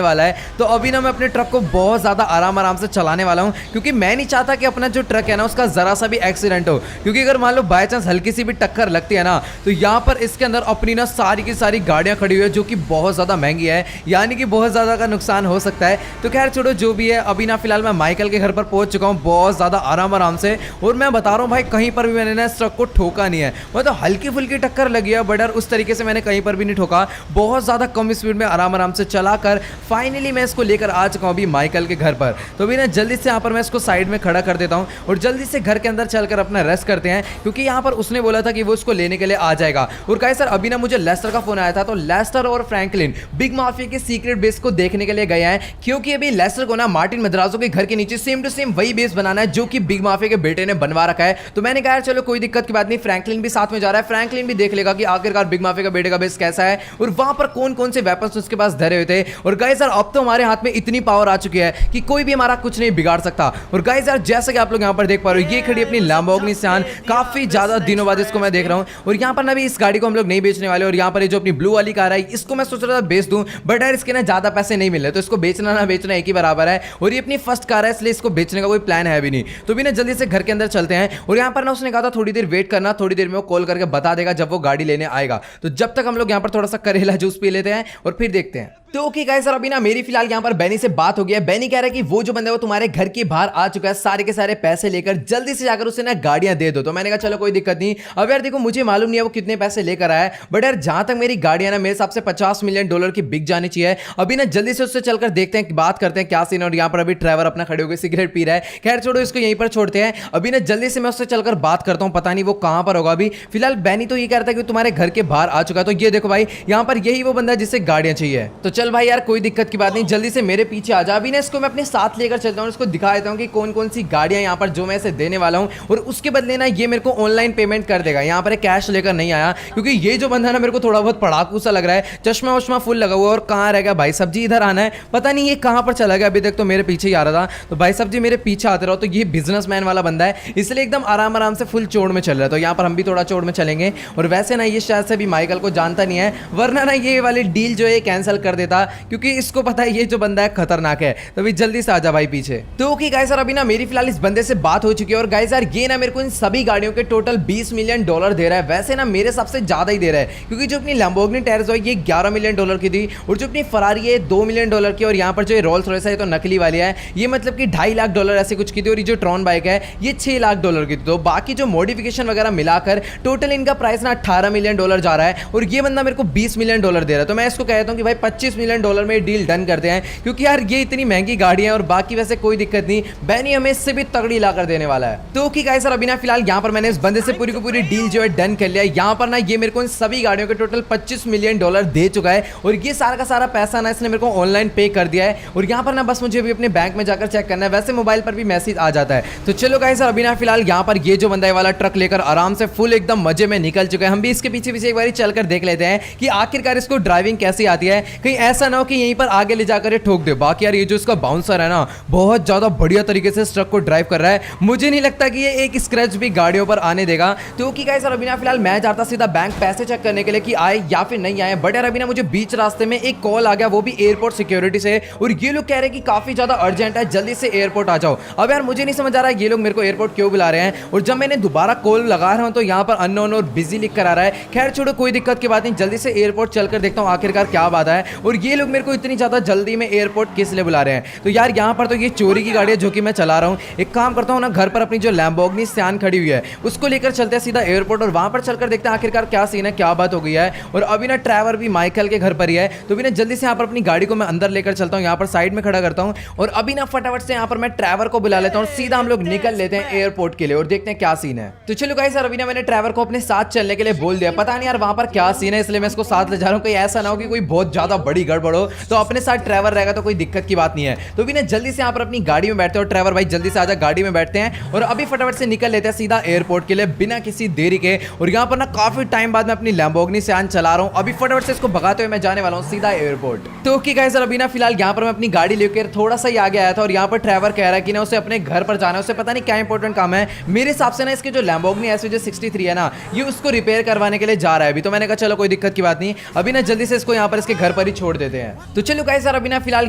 वाला है, तो अभी ना मैं अपने ट्रक को बहुत ज्यादा आराम से चलाने वाला हूं, क्योंकि मैं नहीं चाहता कि अपना जो ट्रक है ना उसका जरा सा भी एक्सीडेंट हो। क्योंकि अगर मान लो बाय चांस हल्की सी भी टक्कर लगती है ना, तो यहां पर इसके अंदर अपनी ना सारी की सारी गाड़ियां खड़ी हुई है जो कि बहुत ज्यादा महंगी है, यानी कि बहुत ज्यादा का नुकसान हो सकता है। तो खैर छोड़ो, जो भी है, अभी ना फिलहाल मैं माइकल के घर पर पहुंच चुका हूं बहुत ज्यादा आराम से। और मैं बता रहा हूं भाई, कहीं पर भी मैंने ना इस ट्रक को ठोका नहीं है, मतलब हल्की फुल्की टक्कर लगी है, बट यार उस तरीके से मैंने कहीं पर भी नहीं ठोका। बहुत ज्यादा कम स्पीड में आराम से चलाकर फाइनली मैं इसको लेकर आ चुका हूं अभी माइकल के घर पर। तो अभी ना जल्दी से यहाँ पर मैं इसको साइड में खड़ा कर देता हूँ और जल्दी से घर के अंदर चलकर अपना रेस्ट करते हैं, क्योंकि यहाँ पर उसने बोला था कि वो इसको लेने के लिए आ जाएगा। और गाइस सर, अभी ना मुझे लेस्टर का फोन आया था, तो लेस्टर और फ्रैंकलिन बिग माफिया के सीक्रेट बेस को देखने के लिए गए हैं, क्योंकि अभी लेस्टर को ना मार्टिन मद्राजो के घर के नीचे सेम टू सेम वही बेस बनाना है जो कि बिग माफिया के बेटे ने बनवा रखा है। तो मैंने कहा चलो कोई दिक्कत की बात नहीं, फ्रैंकलिन भी साथ में जा रहा है, फ्रैंकलिन भी देख लेगा कि आखिरकार बिग माफिया का बेटे का बेस कैसा है और वहां पर कौन कौन से वेपन्स उसके पास धरे हुए थे। और गाइस यार, अब तो हमारे हाथ में इतनी पावर आ चुकी है कि कोई भी हमारा कुछ नहीं बिगाड़ सकता। और गाइस यार, जैसे कि आप लोग यहाँ पर देख पा रहे हो, ये खड़ी अपनी लैम्बोर्गिनी सियान, काफी ज्यादा दिनों बाद इसको मैं देख रहा हूँ। और यहाँ पर ना भी इस गाड़ी को हम लोग नहीं बेचने वाले, और यहाँ पर जो अपनी ब्लू वाली कार है इसको मैं सोच रहा था बेच दूं, बट यार इसके ना ज्यादा पैसे नहीं मिले, तो इसको बेचना ना बेचना एक ही बराबर है। और ये अपनी फर्स्ट कार है, इसलिए इसको बेचने का कोई प्लान है भी नहीं। तो भी ना जल्दी से घर के अंदर चलते हैं। और यहाँ पर ना उसने कहा था थोड़ी देर वेट करना, थोड़ी देर में वो कॉल करके बता देगा जब वो गाड़ी लेने आएगा। तो जब तक हम लोग यहाँ पर थोड़ा सा करेला जूस पी लेते हैं और फिर देखते हैं। तो ओके गाइस सर, अभी ना मेरी फिलहाल यहाँ पर बेनी से बात हो गई है। बेनी कह रहा है कि वो जो बंदा है वो तुम्हारे घर के बाहर आ चुका है सारे के सारे पैसे लेकर, जल्दी से जाकर उसे ना गाड़ियां दे दो। तो मैंने कहा चलो कोई दिक्कत नहीं। अब यार देखो, मुझे मालूम नहीं है वो कितने पैसे लेकर आया है, बट यार जहां तक मेरी गाड़ियां ना मेरे हिसाब से $50 मिलियन की बिक जानी चाहिए। अभी ना जल्दी से उससे चलकर देखते हैं, बात करते हैं क्या सीन। और यहाँ पर अभी ड्राइवर अपना खड़े होकर सिगरेट पी रहा है। खैर छोड़ो, इसको यहीं पर छोड़ते हैं। अभी ना जल्दी से मैं उससे चलकर बात करता हूँ, पता नहीं वो कहां पर होगा अभी। फिलहाल बेनी तो ये कह रहा था कि तुम्हारे घर के बाहर आ चुका है। तो ये देखो भाई, यहाँ पर यही वो बंदा है जिससे गाड़ियां चाहिए। तो चल भाई यार, कोई दिक्कत की बात नहीं, जल्दी से मेरे पीछे आ जा। अभी ना इसको मैं अपने साथ लेकर चलता हूँ, इसको दिखा देता हूँ कि कौन कौन सी गाड़ियां यहाँ पर जो मैं इसे देने वाला हूँ, और उसके बदले ना ये मेरे को ऑनलाइन पेमेंट कर देगा। यहाँ पर कैश लेकर नहीं आया, क्योंकि ये जो बंदा ना मेरे को थोड़ा बहुत पढ़ाकू सा लग रहा है, चश्मा वश्मा फुल लगा हुआ। और कहाँ रह गया भाई साहब जी, इधर आना है, पता नहीं ये कहाँ पर चला गया। अभी तक तो मेरे पीछे ही आ रहा था। तो भाई साहब जी मेरे पीछे आते रहो। तो ये बिजनेसमैन वाला बंदा है, इसलिए एकदम आराम से फुल चोड़ में चल रहा है। तो यहाँ पर हम भी थोड़ा चोड़ में चलेंगे। और वैसे ना ये शायद से भी माइकल को जानता नहीं है, वरना ना ये वाली डील जो है कैंसिल कर देता, क्योंकि इसको पता है ये जो बंदा है खतरनाक है। तो अभी जल्दी से आजा भाई पीछे। तो ओके गाइस यार, अभी ना मेरी फिलहाल इस बंदे से बात हो चुकी है। और गाइस यार, ये ना मेरे को इन सभी गाड़ियों के टोटल $20 मिलियन दे रहा है। वैसे ना मेरे सबसे ज्यादा ही दे रहा है, क्योंकि जो अपनी लैम्बोर्गिनी टेरेजो है ये $11 मिलियन की थी, और जो अपनी फरारी है $2 मिलियन की, और यहाँ पर जो रोल्स रॉयस है तो नकली वाली है, ये मतलब कि $2.5 लाख ऐसे कुछ की थी। और ये जो ट्रॉन बाइक है ये $6 लाख की थी। तो बाकी जो मॉडिफिकेशन वगैरह मिलाकर टोटल इनका प्राइस ना $18 मिलियन जा रहा है। और ये बंदा मेरे को $20 मिलियन दे रहा है। तो मैं इसको कहता हूँ कि भाई $25 मिलियन में डील डन करते हैं, क्योंकि यार ये इतनी महंगी गाड़ी है। और बाकी वैसे कोई दिक्कत नहीं, बेनी हमें इससे भी तगड़ी लाकर देने वाला है। तो कि गाइस सर, अभी ना फिलहाल यहाँ पर मैंने इस बंदे से पूरी की पूरी डील जो है डन कर लिया है। यहाँ पर ना ये मेरे को इन सभी गाड़ियों के टोटल $25 मिलियन दे चुका है। और ये सारा का सारा पैसा ना इसने मेरे को ऑनलाइन पे कर दिया है। और यहाँ पर ना बस मुझे भी अपने बैंक में जाकर चेक करना है, वैसे मोबाइल पर भी मैसेज आ जाता है। तो चलो गाइस सर, अभी ना फिलहाल यहाँ पर ये जो बंदा वाला ट्रक लेकर आराम से फुल एकदम मजे में निकल चुका है। हम भी इसके पीछे पीछे एक बार चलकर देख लेते हैं कि आखिरकार इसको ड्राइविंग कैसी आती है, कहीं ऐसा ना हो कि यहीं पर आगे ले जाकर ठोक दे। बाकी यार ये जो इसका बाउंसर है ना, बहुत ज्यादा बढ़िया तरीके से इस ट्रक को ड्राइव कर रहा है। मुझे नहीं लगता कि ये एक स्क्रैच भी गाड़ियों पर आने देगा। तो कि गाइस अभी ना फिलहाल मैं जाता सीधा बैंक पैसे चेक करने के लिए कि आए या फिर नहीं आए। बट यार अभी ना मुझे बीच रास्ते में एक कॉल आ गया, वो भी एयरपोर्ट सिक्योरिटी से। और ये लोग कह रहे हैं कि काफी ज्यादा अर्जेंट है, जल्दी से एयरपोर्ट आ जाओ। अब यार मुझे नहीं समझ आ रहा है ये लोग मेरे को एयरपोर्ट क्यों बुला रहे हैं। और जब मैंने दोबारा कॉल लगा रहा हूँ तो यहाँ पर अननोन और बिजी लिख कर आ रहा है। खैर छोड़ो, कोई दिक्कत की बात नहीं, जल्दी से एयरपोर्ट चलकर देखता हूँ आखिरकार क्या बात है। और ये लोग मेरे को इतनी ज़्यादा जल्दी में एयरपोर्ट किस लिए बुला रहे हैं। तो यार यहाँ पर तो ये चोरी की गाड़ी है जो कि मैं चला रहा हूँ। एक काम करता हूँ ना, घर पर अपनी जो लैम्बोर्गिनी सियान खड़ी हुई है उसको लेकर चलते हैं सीधा एयरपोर्ट और वहाँ पर चलकर देखते हैं आखिरकार क्या सीन है, क्या बात हो गई है। और अभी ना ट्रैवर भी माइकल के घर पर ही है, तो अभी ना जल्दी से यहाँ पर अपनी गाड़ी को मैं अंदर लेकर चलता हूँ, यहाँ पर साइड में खड़ा करता हूँ और अभी ना फटाफट से यहाँ पर मैं ट्रैवर को बुला लेता हूँ। सीधा हम लोग निकल लेते हैं एयरपोर्ट के लिए और देखते हैं क्या सीन है। तो चलो गाइस, अभी ना मैंने ट्रैवर को अपने साथ चलने के लिए बोल दिया। पता नहीं यार वहाँ पर क्या सीन है, इसलिए मैं इसको साथ ले जा रहा हूँ। कहीं ऐसा ना हो कि कोई बहुत ज्यादा बड़ी गड़बड़ हो, तो अपने साथ ट्रैवर रहेगा तो कोई दिक्कत की बात नहीं है। तो अभी ना जल्दी से यहाँ पर अपनी गाड़ी में बैठते हैं और ट्रैवर भाई जल्दी से आजा, गाड़ी में बैठते हैं और अभी फटाफट से निकल लेते हैं सीधा एयरपोर्ट के लिए बिना किसी देरी के। और यहाँ पर ना काफी टाइम बाद मैं अपनी लैम्बोर्गिनी सियान चला रहा हूँ। अभी फटाफट से इसको भगाते हुए मैं जाने वाला हूँ सीधा एयरपोर्ट। तो ओके गाइस, अभी ना फिलहाल यहाँ पर मैं अपनी गाड़ी लेकर थोड़ा सा ही आगे आया था और यहाँ पर ट्रैवर कह रहा है कि ना उसे अपने घर पर जाना है, उसे पता नहीं क्या इंपॉर्टेंट काम है। मेरे हिसाब से ना इसके जो लैम्बोर्गिनी SVJ63 है ना, ये उसको रिपेयर करवाने के लिए जा रहा है अभी। तो मैंने कहा चलो कोई दिक्कत की बात नहीं, अभी ना जल्दी से इसको यहाँ पर इसके घर पर ही छोड़ देते हैं। तो चलो गाइस, अभी ना फिलहाल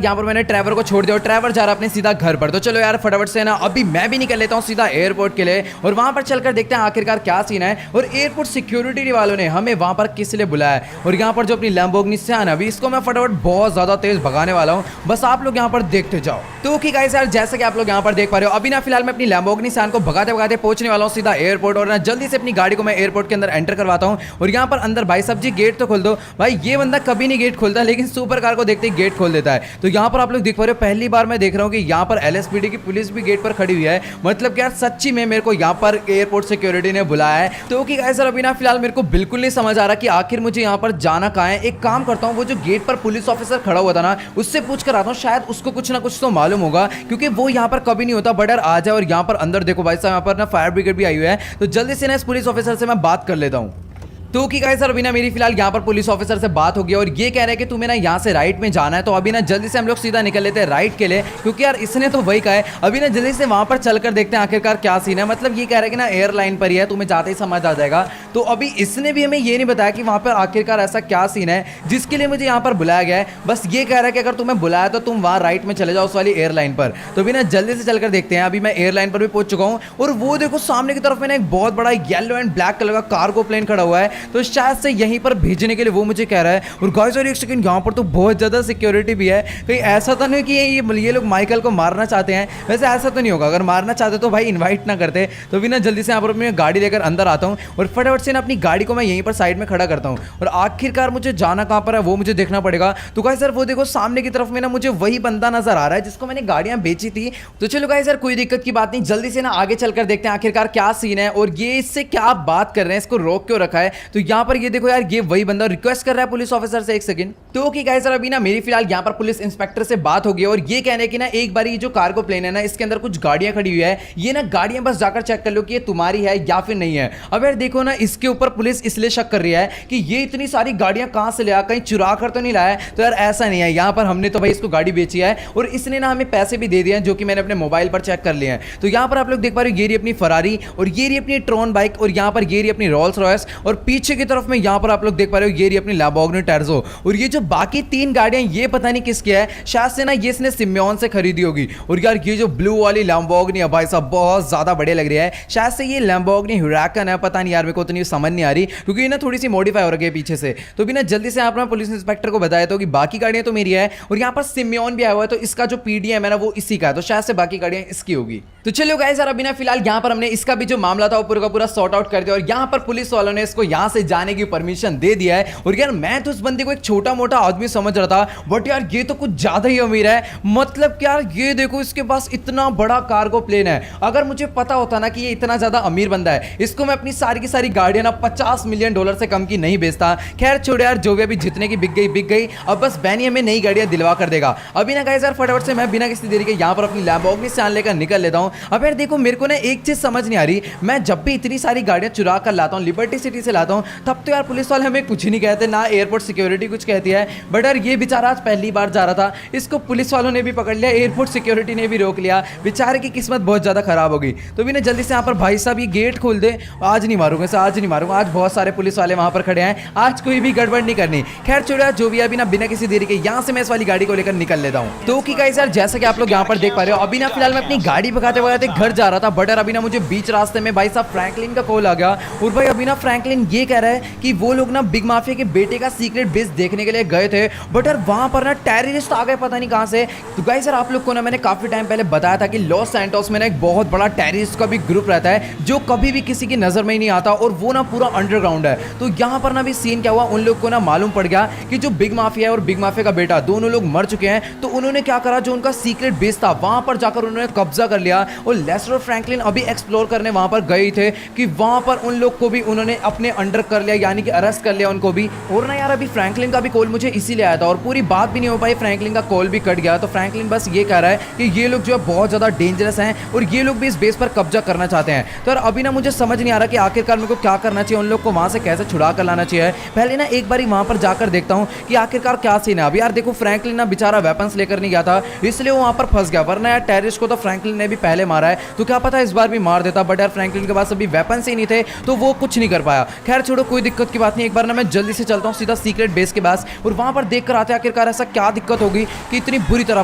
यहाँ पर मैंने ट्रैवर को छोड़ दिया और ट्रैवर जा रहा है अपने सीधा घर पर। तो चलो यार फटाफट से ना अभी मैं भी निकल लेता हूँ सीधा एयरपोर्ट के लिए और वहां पर चलकर देखते हैं आखिरकार क्या सीन है और एयरपोर्ट सिक्योरिटी वालों ने हमें वहां पर किस लिए बुलाया है। और यहाँ पर जो अपनी लैम्बोर्गिनी सियान है, अभी इसको मैं फटाफट बहुत ज्यादा तेज भगाने वाला हूँ, बस आप लोग यहाँ पर देखते जाओ। तो ओके गाइस यार, जैसा कि आप लोग यहाँ पर देख पा रहे हो, अभी ना फिलहाल मैं अपनी लैम्बोर्गिनी सियान को भगाते भगाते पहुंचने वाला हूँ सीधा एयरपोर्ट और ना जल्दी से अपनी गाड़ी को मैं एयरपोर्ट के अंदर एंटर करवाता हूँ। और यहाँ पर अंदर भाई साहब जी गेट तो खोल दो। भाई ये बंदा कभी नहीं गेट खोलता, लेकिन सुपर कार को देखते ही गेट खोल देता है। तो यहाँ पर आप लोग देख पा रहे हो, पहली बार मैं देख रहा हूँ कि यहाँ पर LSPD की पुलिस भी गेट पर खड़ी हुई है। मतलब कि यार सच्ची में मेरे को यहाँ पर एयरपोर्ट सिक्योरिटी ने बुलाया है। तो ओके गाइस, अभी ना फिलहाल मेरे को बिल्कुल नहीं समझ आ रहा कि आखिर मुझे यहाँ पर जाना कहाँ है। एक काम करता हूँ, वो जो गेट पर पुलिस ऑफिसर खड़ा हुआ था ना, उससे पूछ कर आता हूँ, शायद उसको कुछ ना कुछ तो मालूम होगा, क्योंकि वो यहाँ पर कभी नहीं होता। बट यार आ जाए और यहाँ पर अंदर देखो भाई साहब, यहाँ पर ना फायर ब्रिगेड भी आई हुई है। तो जल्दी से ना इस पुलिस ऑफिसर से मैं बात कर लेता हूँ। तो कि गाइस अभी ना मेरी फिलहाल यहाँ पर पुलिस ऑफिसर से बात हो गई और ये कह रहे हैं कि तुम्हें ना यहाँ से राइट में जाना है। तो अभी ना जल्दी से हम लोग सीधा निकल लेते हैं राइट के लिए, क्योंकि यार इसने तो वही कहा है। अभी ना जल्दी से वहां पर चलकर देखते हैं आखिरकार क्या सीन है। मतलब ये कह रहा है कि ना एयरलाइन पर ही है, तुम्हें जाते ही समझ आ जाएगा। तो अभी इसने भी हमें ये नहीं बताया कि वहां पर आखिरकार ऐसा क्या सीन है जिसके लिए मुझे यहाँ पर बुलाया गया है। बस ये कह रहा है कि अगर तुम्हें बुलाया तो तुम वहां राइट में चले जाओ उस वाली एयरलाइन पर। तो अभी ना जल्दी से चलकर देखते हैं। अभी मैं एयरलाइन पर भी पहुंच चुका हूँ और वो देखो सामने की तरफ में एक बहुत बड़ा येलो एंड ब्लैक कलर का कार्गो प्लेन खड़ा हुआ है। तो शायद से यहीं पर भेजने के लिए वो मुझे कह रहा है। और गाइस और एक सेकंड, यहाँ पर तो बहुत ज्यादा सिक्योरिटी भी है। कहीं ऐसा तो नहीं कि ये लोग माइकल को मारना चाहते हैं। वैसे ऐसा तो नहीं होगा, अगर मारना चाहते तो भाई इनवाइट ना करते। तो भी ना जल्दी से यहाँ पर मैं गाड़ी लेकर अंदर आता हूँ और फटाफट से ना अपनी गाड़ी को मैं यहीं पर साइड में खड़ा करता हूँ। और आखिरकार मुझे जाना कहाँ पर है वो मुझे देखना पड़ेगा। तो गाइस सर वो देखो सामने की तरफ में ना मुझे वही बंदा नजर आ रहा है जिसको मैंने गाड़ियां बेची थी। तो चलो गाइस सर कोई दिक्कत की बात नहीं, जल्दी से ना आगे चलकर देखते हैं आखिरकार क्या सीन है और ये इससे क्या बात कर रहे हैं, इसको रोक क्यों रखा है। तो यहाँ पर ये देखो यार, ये वही बंदा रिक्वेस्ट कर रहा है पुलिस ऑफिसर से। एक सेकंड। तो ओके गाइस सर अभी ना मेरी फिलहाल यहाँ पर पुलिस इंस्पेक्टर से बात हो गई और ये कहने की ना एक बार ये जो कार्गो प्लेन है ना, इसके अंदर कुछ गाड़ियां खड़ी हुई है। ये ना गाड़ियां बस जाकर चेक कर लो कि ये तुम्हारी है या फिर नहीं है। अब यार देखो ना, इसके ऊपर पुलिस इसलिए शक कर रही है कि ये इतनी सारी गाड़ियां कहां से लाया, कहीं चुरा कर तो नहीं लाया। तो यार ऐसा नहीं है, यहाँ पर हमने तो भाई इसको गाड़ी बेची है और इसने ना हमें पैसे भी दे दिए हैं जो कि मैंने अपने मोबाइल पर चेक कर लिए हैं। तो यहाँ पर आप लोग देख पा रहे हो, ये रही अपनी फरारी और ये रही अपनी ट्रॉन बाइक और यहाँ पर ये रही अपनी रोल्स रॉयस और पीछे की तरफ में यहाँ पर आप लोग देख पा रहे हो, ये रही अपनी लैम्बोर्गिनी टर्जो। और ये जो बाकी तीन गाड़ियां ये पता नहीं किसकी है, शायद से ना ये इसने सिम्योन से खरीदी होगी। और यार ये जो ब्लू वाली लैम्बोर्गिनी है भाई साहब, बहुत ज्यादा बढ़िया लग रही है। शायद से ये लैम्बोर्गिनी हुराकन है, पता नहीं यार, मेरे को उतनी समझ नहीं आ रही क्योंकि ये ना थोड़ी सी मॉडिफाई हो रही है पीछे से। तो भी ना जल्दी से आपने पुलिस इंस्पेक्टर को बताया तो कि बाकी गाड़ियां तो मेरी है और यहाँ पर सिम्योन भी आया हुआ है, तो इसका जो PDM है ना वो इसी का है, तो शायद से बाकी गाड़ियां इसकी होगी। तो चलो गाइस यार अभी ना फिलहाल यहाँ पर हमने इसका भी जो मामला था वो पूरा का पूरा सॉर्ट आउट कर दिया और यहाँ पर पुलिस वालों ने इसको यहाँ से जाने की परमिशन दे दिया है। और यार मैं तो उस बंदे को एक छोटा मोटा आदमी समझ रहा था, बट यार ये तो कुछ ज्यादा ही अमीर है। मतलब कि यार ये देखो, इसके पास इतना बड़ा कार्गो प्लेन है। अगर मुझे पता होता ना कि ये इतना ज्यादा अमीर बंदा है, इसको मैं अपनी सारी की सारी गाड़ियां ना $50 मिलियन से कम की नहीं बेचता। खैर छोड़े यार, जो भी अभी जितने की बिक गई। अब बस बैनी हमें नई गाड़ियां दिलवा कर देगा। अभी ना गाइस यार फटाफट से मैं बिना किसी देरी के यहाँ पर अपनी लैम्बोर्गिनी सियान लेकर निकल लेता हूँ। अब यार देखो, मेरे को ना एक चीज समझ नहीं आ रही, मैं जब भी इतनी सारी गाड़ियां चुरा कर लाता हूँ, लिबर्टी सिटी से लाता हूँ, तब तो यार पुलिस वाले हमें कुछ नहीं कहते, ना एयरपोर्ट सिक्योरिटी कुछ कहती है। बट यार ये बेचारा आज पहली बार जा रहा था, इसको पुलिस वालों ने भी पकड़ लिया, एयरपोर्ट सिक्योरिटी ने भी रोक लिया। बेचारे की किस्मत बहुत ज्यादा खराब हो गई। तो भी ना जल्दी से यहाँ पर भाई साहब ये गेट खोल दे। आज नहीं मारूंगा सर, आज नहीं मारूंगा। आज बहुत सारे पुलिस वाले वहां पर खड़े हैं, आज कोई भी गड़बड़ नहीं करनी। खैर छोड़ा, जो भी अभी ना बिना किसी देरी के यहाँ से मैं इस वाली गाड़ी को लेकर निकल लेता हूँ। तो की गाइस यार जैसा कि आप लोग यहाँ पर देख पा रहे हो, अभी ना फिलहाल मैं अपनी गाड़ी भगाते भगाते घर जा रहा था। बट यार अभी ना मुझे बीच रास्ते में भाई साहब फ्रैंकलिन का कॉल आ गया। और भाई अभी ना फ्रैंकलिन ये कह रहा है कि वो लोग ना बिग माफिया के बेटे का सीक्रेट बेस देखने के लिए गए थे, बट यार वहां पर ना टेररिस्ट आ गए पता नहीं कहां से। तो गाइस यार आप लोग को ना मैंने काफी टाइम पहले बताया था कि लॉस सैंटोस में ना एक बहुत बड़ा टेररिस्ट का भी ग्रुप रहता है जो कभी भी किसी की नजर में ही नहीं आता और वो ना पूरा अंडरग्राउंड है। तो यहाँ पर ना भी सीन क्या हुआ, उन लोग को ना मालूम पड़ गया कि जो बिग माफिया है और बिग माफिया का बेटा दोनों लोग मर चुके हैं। तो उन्होंने क्या करा, जो उनका सीक्रेट बेस था वहां पर जाकर उन्होंने कब्जा कर लिया और लेस्टर और फ्रैंकलिन अभी एक्सप्लोर करने वहां पर गए थे कि वहां पर उन लोग को भी उन्होंने अपने अंडर कर लिया, यानी कि अरेस्ट कर लिया उनको भी। और ना यार अभी फ्रैंकलिन का भी कॉल मुझे इसीलिए आया था और पूरी बात भी नहीं हो पाई, फ्रैंकलिन का कॉल भी कट गया। तो फ्रैंकलिन बस ये कह रहा है कि ये लोग जो है बहुत ज्यादा डेंजरस हैं और ये लोग भी इस बेस पर कब्जा करना चाहते हैं। तो यार अभी ना मुझे समझ नहीं आ रहा कि आखिरकार मेरे को क्या करना चाहिए, उन लोग को वहां से कैसे छुड़ा कर लाना चाहिए। पहले ना एक बार वहां पर जाकर देखता हूं कि आखिरकार क्या सीन है। अभी यार देखो फ्रैंकलिन ना बेचारा वेपन्स लेकर नहीं गया था इसलिए वो वहां पर फंस गया, वरना यार टेररिस्ट को तो फ्रैंकलिन ने भी पहले मारा है तो क्या पता इस बार भी मार देता, बट यार फ्रैंकलिन के पास अभी वेपन्स ही नहीं थे तो वो कुछ नहीं कर पाया। खैर छोड़ो, कोई दिक्कत की बात नहीं। एक बार ना मैं जल्दी से चलता हूँ सीधा सीक्रेट बेस के पास और वहां पर देख कर आते हैं आखिरकार ऐसा क्या दिक्कत होगी कि इतनी बुरी तरह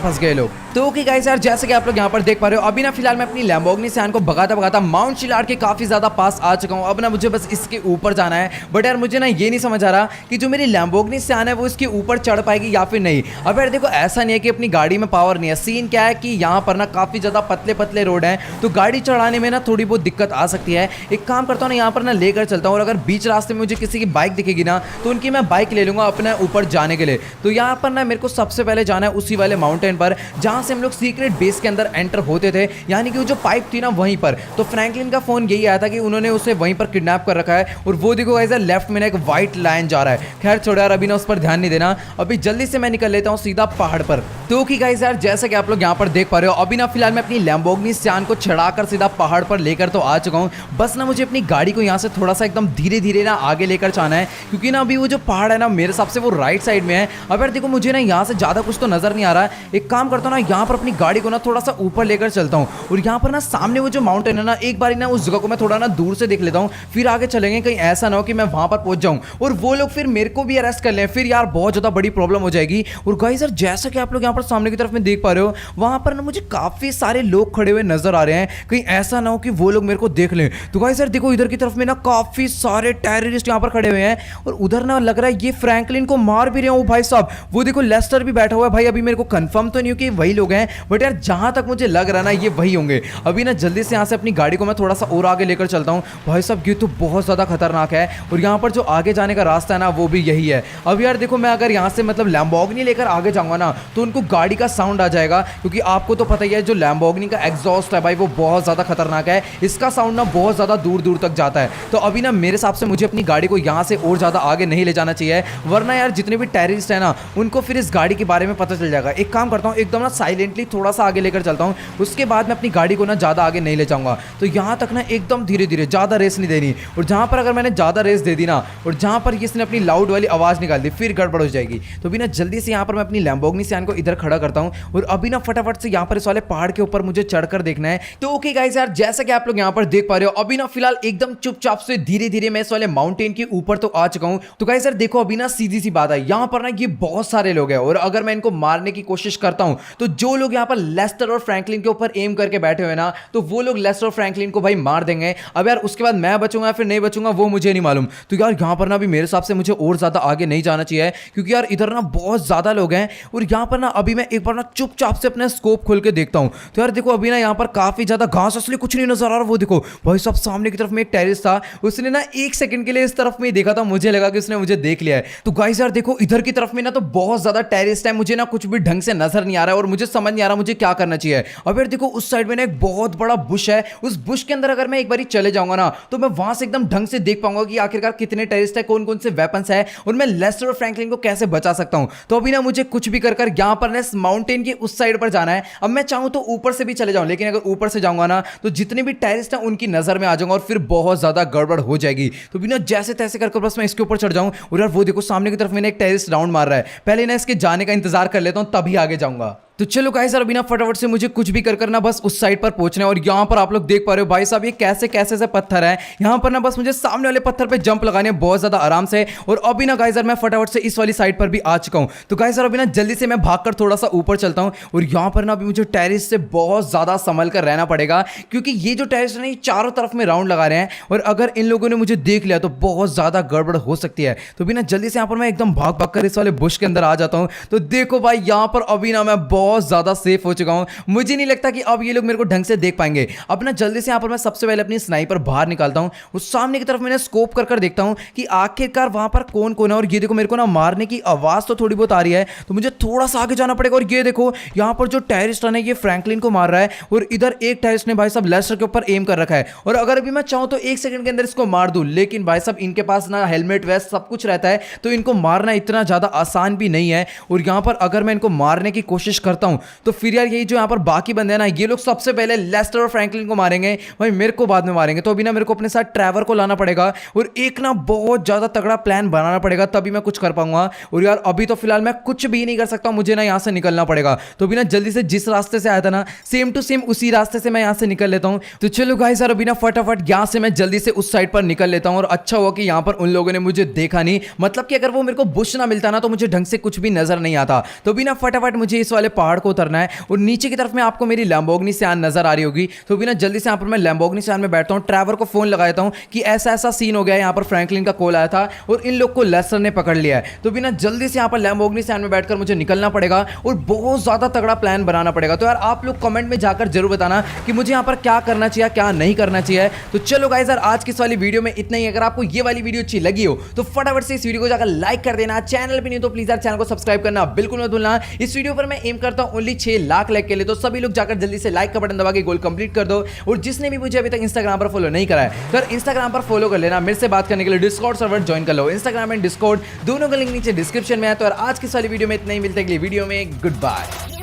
फंस गए लोग। तो ओके गाइस यार, जैसे कि आप लोग यहाँ पर देख पा रहे हो अभी ना फिलहाल मैं अपनी लैम्बोर्गिनी सैन को भगाता भगाता माउंट शिलार के काफी ज्यादा पास आ चुका हूँ। अब ना मुझे बस इसके ऊपर जाना है, बट यार मुझे ना ये नहीं समझ आ रहा कि जो मेरी लैम्बोर्गिनी सैन है वो इसके ऊपर चढ़ पाएगी या फिर नहीं। अब यार देखो ऐसा नहीं है कि अपनी गाड़ी में पावर नहीं है, सीन क्या है कि यहाँ पर ना काफी ज्यादा पतले पतले रोड हैं तो गाड़ी चढ़ाने में ना थोड़ी बहुत दिक्कत आ सकती है। एक काम करता हूँ ना यहाँ पर ना लेकर चलता हूँ और अगर बीच रास्ते में मुझे किसी की बाइक दिखेगी ना तो उनकी मैं बाइक ले लूंगा अपने ऊपर जाने के लिए। तो यहाँ पर ना मेरे को सबसे पहले जाना है उसी वाले माउंटेन पर जहाँ से हम लोग सीक्रेट बेस के अंदर एंटर होते थे, यानी कि वो जो पाइप थी ना वहीं पर। तो फ्रैंकलिन का फोन यही आया था कि उन्होंने उसे वहीं पर किडनैप कर रखा है और वो देखो ऐसा लेफ्ट में ना एक व्हाइट लाइन जा रहा है। खैर छोड़ो यार, अभी ना उस पर ध्यान नहीं देना, अभी जल्दी से मैं निकल लेता हूँ सीधा पहाड़ पर। तो कि गाइस यार जैसा कि आप लोग यहाँ पर देख पा रहे हो अभी ना फिलहाल मैं अपनी लैम्बोर्गिनी सैन को चढ़ाकर सीधा पहाड़ पर लेकर तो आ चुका हूँ। बस ना मुझे अपनी गाड़ी को यहाँ से थोड़ा सा एकदम धीरे धीरे ना आगे लेकर जाना है क्योंकि ना अभी वो जो पहाड़ है ना मेरे हिसाब से वो राइट साइड में है। अब यार देखो मुझे ना यहाँ से ज्यादा कुछ तो नजर नहीं आ रहा है। एक काम करता हूँ ना यहाँ पर अपनी गाड़ी को ना थोड़ा सा ऊपर लेकर चलता हूँ और यहाँ पर ना सामने वो जो माउंटेन है ना एक बार ना उस जगह को मैं थोड़ा ना दूर से देख लेता हूँ, फिर आगे चलेंगे। कहीं ऐसा ना हो कि मैं वहां पर पहुंच जाऊं और वो लोग फिर मेरे को भी अरेस्ट कर लें, फिर यार बहुत ज्यादा बड़ी प्रॉब्लम हो जाएगी। और गाइस यार जैसा कि आप लोग यहाँ पर सामने की तरफ में देख पा रहे हो वहां पर ना मुझे काफी सारे लोग खड़े हुए नजर आ रहे हैं, कहीं ऐसा ना हो कि वो लोग मेरे को देख लें। तो गाइस यार देखो इधर की तरफ में ना काफी सारे टेररिस्ट यहाँ पर खड़े हुए हैं और उधर ना लग रहा है ये फ्रैंकलिन को मार भी रहे हो भाई साहब। वो देखो लेस्टर भी बैठा हुआ है भाई, अभी मेरे को कंफर्म तो नहीं हो कि वही लोग हैं, बट यार जहां तक मुझे लग रहा है ना ये वही होंगे। अभी ना जल्दी से यहाँ से अपनी गाड़ी को मैं थोड़ा सा और आगे लेकर चलता हूँ। भाई साहब ये तो बहुत ज़्यादा खतरनाक है और यहाँ पर जो आगे जाने का रास्ता है ना वो भी यही है। अब यार देखो मैं अगर यहाँ से मतलब लैम्बोर्गिनी लेकर आगे जाऊँगा ना तो उनको गाड़ी का साउंड आ जाएगा, क्योंकि आपको तो पता ही है जो लैम्बोर्गिनी का एग्जॉस्ट है भाई वो बहुत ज़्यादा खतरनाक है, इसका साउंड ना बहुत ज़्यादा दूर दूर तक जाता है। तो अभी ना मेरे हिसाब से मुझे अपनी गाड़ी को यहाँ से और ज़्यादा आगे नहीं ले जाना चाहिए, वरना यार जितने भी टेररिस्ट है ना उनको फिर इस गाड़ी के बारे में पता चल जाएगा। एक काम करता हूँ एकदम ना साइलेंटली थोड़ा सा आगे लेकर चलता हूँ, उसके बाद मैं अपनी गाड़ी को ना ज़्यादा आगे नहीं ले जाऊँगा। तो यहाँ तक ना एकदम धीरे धीरे, ज़्यादा रेस नहीं देनी, और जहाँ पर अगर मैंने ज़्यादा रेस दे दी ना और जहाँ पर इसने अपनी लाउड वाली आवाज़ निकाल दी फिर गड़बड़ हो जाएगी। तो अभी ना जल्दी से यहाँ पर मैं अपनी लैम्बोर्गिनी सैन को इधर खड़ा करता हूँ और अभी ना फटाफट से यहाँ पर इस वाले पहाड़ के ऊपर मुझे चढ़कर देखना है। तो ओके गाइस यार जैसा कि आप लोग यहाँ पर देख पा रहे हो अभी ना फिलहाल एकदम चुपचाप से धीरे धीरे मैं इस वाले माउंटेन के ऊपर तो आ चुका हूँ। तो गाइस यार देखो अभी ना सीधी सी बात है, यहाँ पर ना ये बहुत सारे लोग हैं और अगर मैं इनको मारने की कोशिश करता हूँ तो जो लोग यहाँ पर लेस्टर और फ्रैंकलिन के ऊपर एम करके बैठे हुए ना तो वो लोग लेस्टर और फ्रैंकलिन को भाई मार देंगे। अब यार उसके बाद मैं बचूंगा फिर नहीं बचूंगा वो मुझे नहीं मालूम। तो यार यहाँ पर ना भी मेरे हिसाब से मुझे और ज्यादा आगे नहीं जाना चाहिए, क्योंकि यार इधर ना बहुत ज्यादा लोग हैं और यहाँ पर ना अभी मैं एक बार ना चुपचाप से अपना स्कोप खोल के देखता हूँ। तो यार देखो अभी ना यहाँ पर काफी ज्यादा घास, असली कुछ नहीं नजर आ रहा। वो देखो भाई साहब सामने की तरफ में एक टेरिस था, उसने ना एक सेकंड के लिए इस तरफ में देखा था, मुझे लगा कि उसने मुझे देख लिया है। तो गाइस यार देखो इधर की तरफ में ना तो बहुत ज्यादा टेरिस है, मुझे ना कुछ भी ढंग से नजर नहीं आ रहा है और मुझे समझ नहीं आ रहा मुझे क्या करना चाहिए। अब यार देखो उस साइड में ना एक बहुत बड़ा बुश है, उस बुश के अंदर अगर मैं एक बार चले जाऊंगा ना तो मैं वहां से एकदम ढंग से देख पाऊंगा कि आखिरकार कितने टेररिस्ट है, कौन कौन से वेपन्स है और मैं लेस्टर और फ्रैंकलिन को कैसे बचा सकता हूं। तो अभी ना मुझे कुछ भी कर यहाँ पर इस माउंटेन के उस साइड पर जाना है। अब मैं चाहूं तो ऊपर से भी चले जाऊं, लेकिन अगर ऊपर से जाऊंगा ना तो जितने भी टेररिस्ट हैं उनकी नजर में आ जाऊंगा और फिर बहुत ज्यादा गड़बड़ हो जाएगी। तो बिना जैसे तैसे करके बस मैं इसके ऊपर चढ़ जाऊं। और यार वो देखो सामने की तरफ मैंने एक टेररिस्ट राउंड मार रहा है, पहले ना इसके जाने का इंतजार कर लेता हूं तभी आगे जाऊंगा। तो चलो गाइस यार, अभी ना फटाफट से मुझे कुछ भी कर करना बस उस साइड पर पहुंचना है। और यहाँ पर आप लोग देख पा रहे हो भाई साहब, ये कैसे कैसे से पत्थर है। यहाँ पर ना बस मुझे सामने वाले पत्थर पे जंप लगाने हैं बहुत ज्यादा आराम से। और अभी ना गाइस यार, मैं फटाफट से इस वाली साइड पर भी आ चुका हूँ। तो गाइस यार, अभी ना जल्दी से मैं भागकर थोड़ा सा ऊपर चलता हूँ। और यहाँ पर ना अभी मुझे टेरिस से बहुत ज्यादा संभल कर रहना पड़ेगा, क्योंकि ये जो टेरिस है ना, ये चारों तरफ में राउंड लगा रहे हैं। और अगर इन लोगों ने मुझे देख लिया तो बहुत ज्यादा गड़बड़ हो सकती है। तो अभी ना जल्दी से यहाँ पर मैं एकदम भाग भाग कर इस वाले बुश के अंदर आ जाता हूँ। तो देखो भाई, यहाँ पर अभी ना मैं बहुत ज्यादा सेफ हो चुका हूं। मुझे नहीं लगता कि अब ये लोग मेरे को ढंग से देख पाएंगे। अब ना जल्दी से यहां पर मैं सबसे पहले अपनी स्नाइपर बाहर निकालता हूं। उस सामने की तरफ मैंने स्कोप कर कर देखता हूं कि आखिरकार वहां पर कौन कौन है। और ये देखो, मेरे को ना मारने की आवाज तो थोड़ी बहुत आ रही है, तो मुझे थोड़ा सा आगे जाना पड़ेगा। और ये देखो, यहां पर जो टेररिस्ट है ये फ्रैंकलिन को मार रहा है। और इधर एक टेररिस्ट ने भाई साहब लेस्टर के ऊपर एम कर रखा है। और अगर अभी मैं चाहूं तो 1 सेकंड के अंदर इसको मार दूं, लेकिन भाई साहब इनके पास ना हेलमेट वेस्ट सब कुछ रहता है, तो इनको मारना इतना ज्यादा आसान भी नहीं है। और यहां पर अगर मैं इनको मारने की कोशिश करता हूं तो फिर यार यही जो यहाँ पर बाकी बंदे हैं ना, ये लोग सबसे पहले लेस्टर और फ्रैंकलिन को मारेंगे, भाई मेरे को बाद में मारेंगे। तो अभी ना मेरे को अपने साथ ट्रेवर को लाना पड़ेगा और एक ना बहुत ज्यादा तगड़ा प्लान बनाना पड़ेगा, तभी मैं कुछ कर पाऊंगा। और यार अभी तो फिलहाल मैं कुछ भी नहीं कर सकता, मुझे ना यहाँ से निकलना पड़ेगा। तो अभी ना जल्दी से जिस रास्ते से आया था ना, सेम टू सेम उसी रास्ते से मैं यहाँ से निकल लेता हूँ। तो चलो गाइस यार, अभी ना फटाफट यहाँ से मैं जल्दी से उस साइड पर निकल लेता हूँ। और अच्छा हुआ कि यहाँ पर उन लोगों ने मुझे देखा नहीं, मतलब कि अगर वो मेरे को बुश ना मिलता ना तो मुझे ढंग से कुछ भी नजर नहीं आता। तो अभी ना फटाफट मुझे इस वाले पहाड़ को उतरना है। और नीचे की तरफ में आपको मेरी लैम्बोर्गिनी सियान नजर आ रही होगी। तो भी ना जल्दी से यहाँ पर मैं लैम्बोर्गिनी सियान में बैठता हूँ, ट्रेवर को फोन लगाता हूँ कि ऐसा ऐसा सीन हो गया है, यहाँ पर फ्रैंकलिन का कॉल आया था और इन लोग को लेस्टर ने पकड़ लिया है। तो भी ना जल्दी से यहाँ पर लैम्बोर्गिनी सियान में बैठकर मुझे निकलना पड़ेगा और बहुत ज्यादा तगड़ा प्लान बनाना पड़ेगा। तो यार आप लोग कमेंट में जाकर जरूर बताना कि मुझे यहाँ पर क्या करना चाहिए, क्या नहीं करना चाहिए। तो चलो गाइस यार, आज की इस वाली वीडियो में इतना ही। अगर आपको ये वाली वीडियो अच्छी लगी हो तो फटाफट से इस वीडियो को जाकर लाइक कर देना। चैनल पे नहीं तो प्लीज यार चैनल को सब्सक्राइब करना बिल्कुल मत भूलना। इस वीडियो पर मैं एम करता हूँ ओनली 6 लाख लाइक के लिए, तो सभी लोग जाकर जल्दी से लाइक का बटन दबा के गोल कंप्लीट कर दो। और जिसने भी मुझे अभी तक इंस्टाग्राम पर फॉलो नहीं करा है तो इंस्टाग्राम पर फॉलो कर लेना। मेरे से बात करने के लिए डिस्कॉर्ड सर्वर ज्वाइन कर लो। इंस्टाग्राम एंड डिस्कॉर्ड दोनों का लिंक नीचे डिस्क्रिप्शन में है। तो आज की सारी वीडियो में इतना ही, मिलते हैं अगली वीडियो में। Good bye.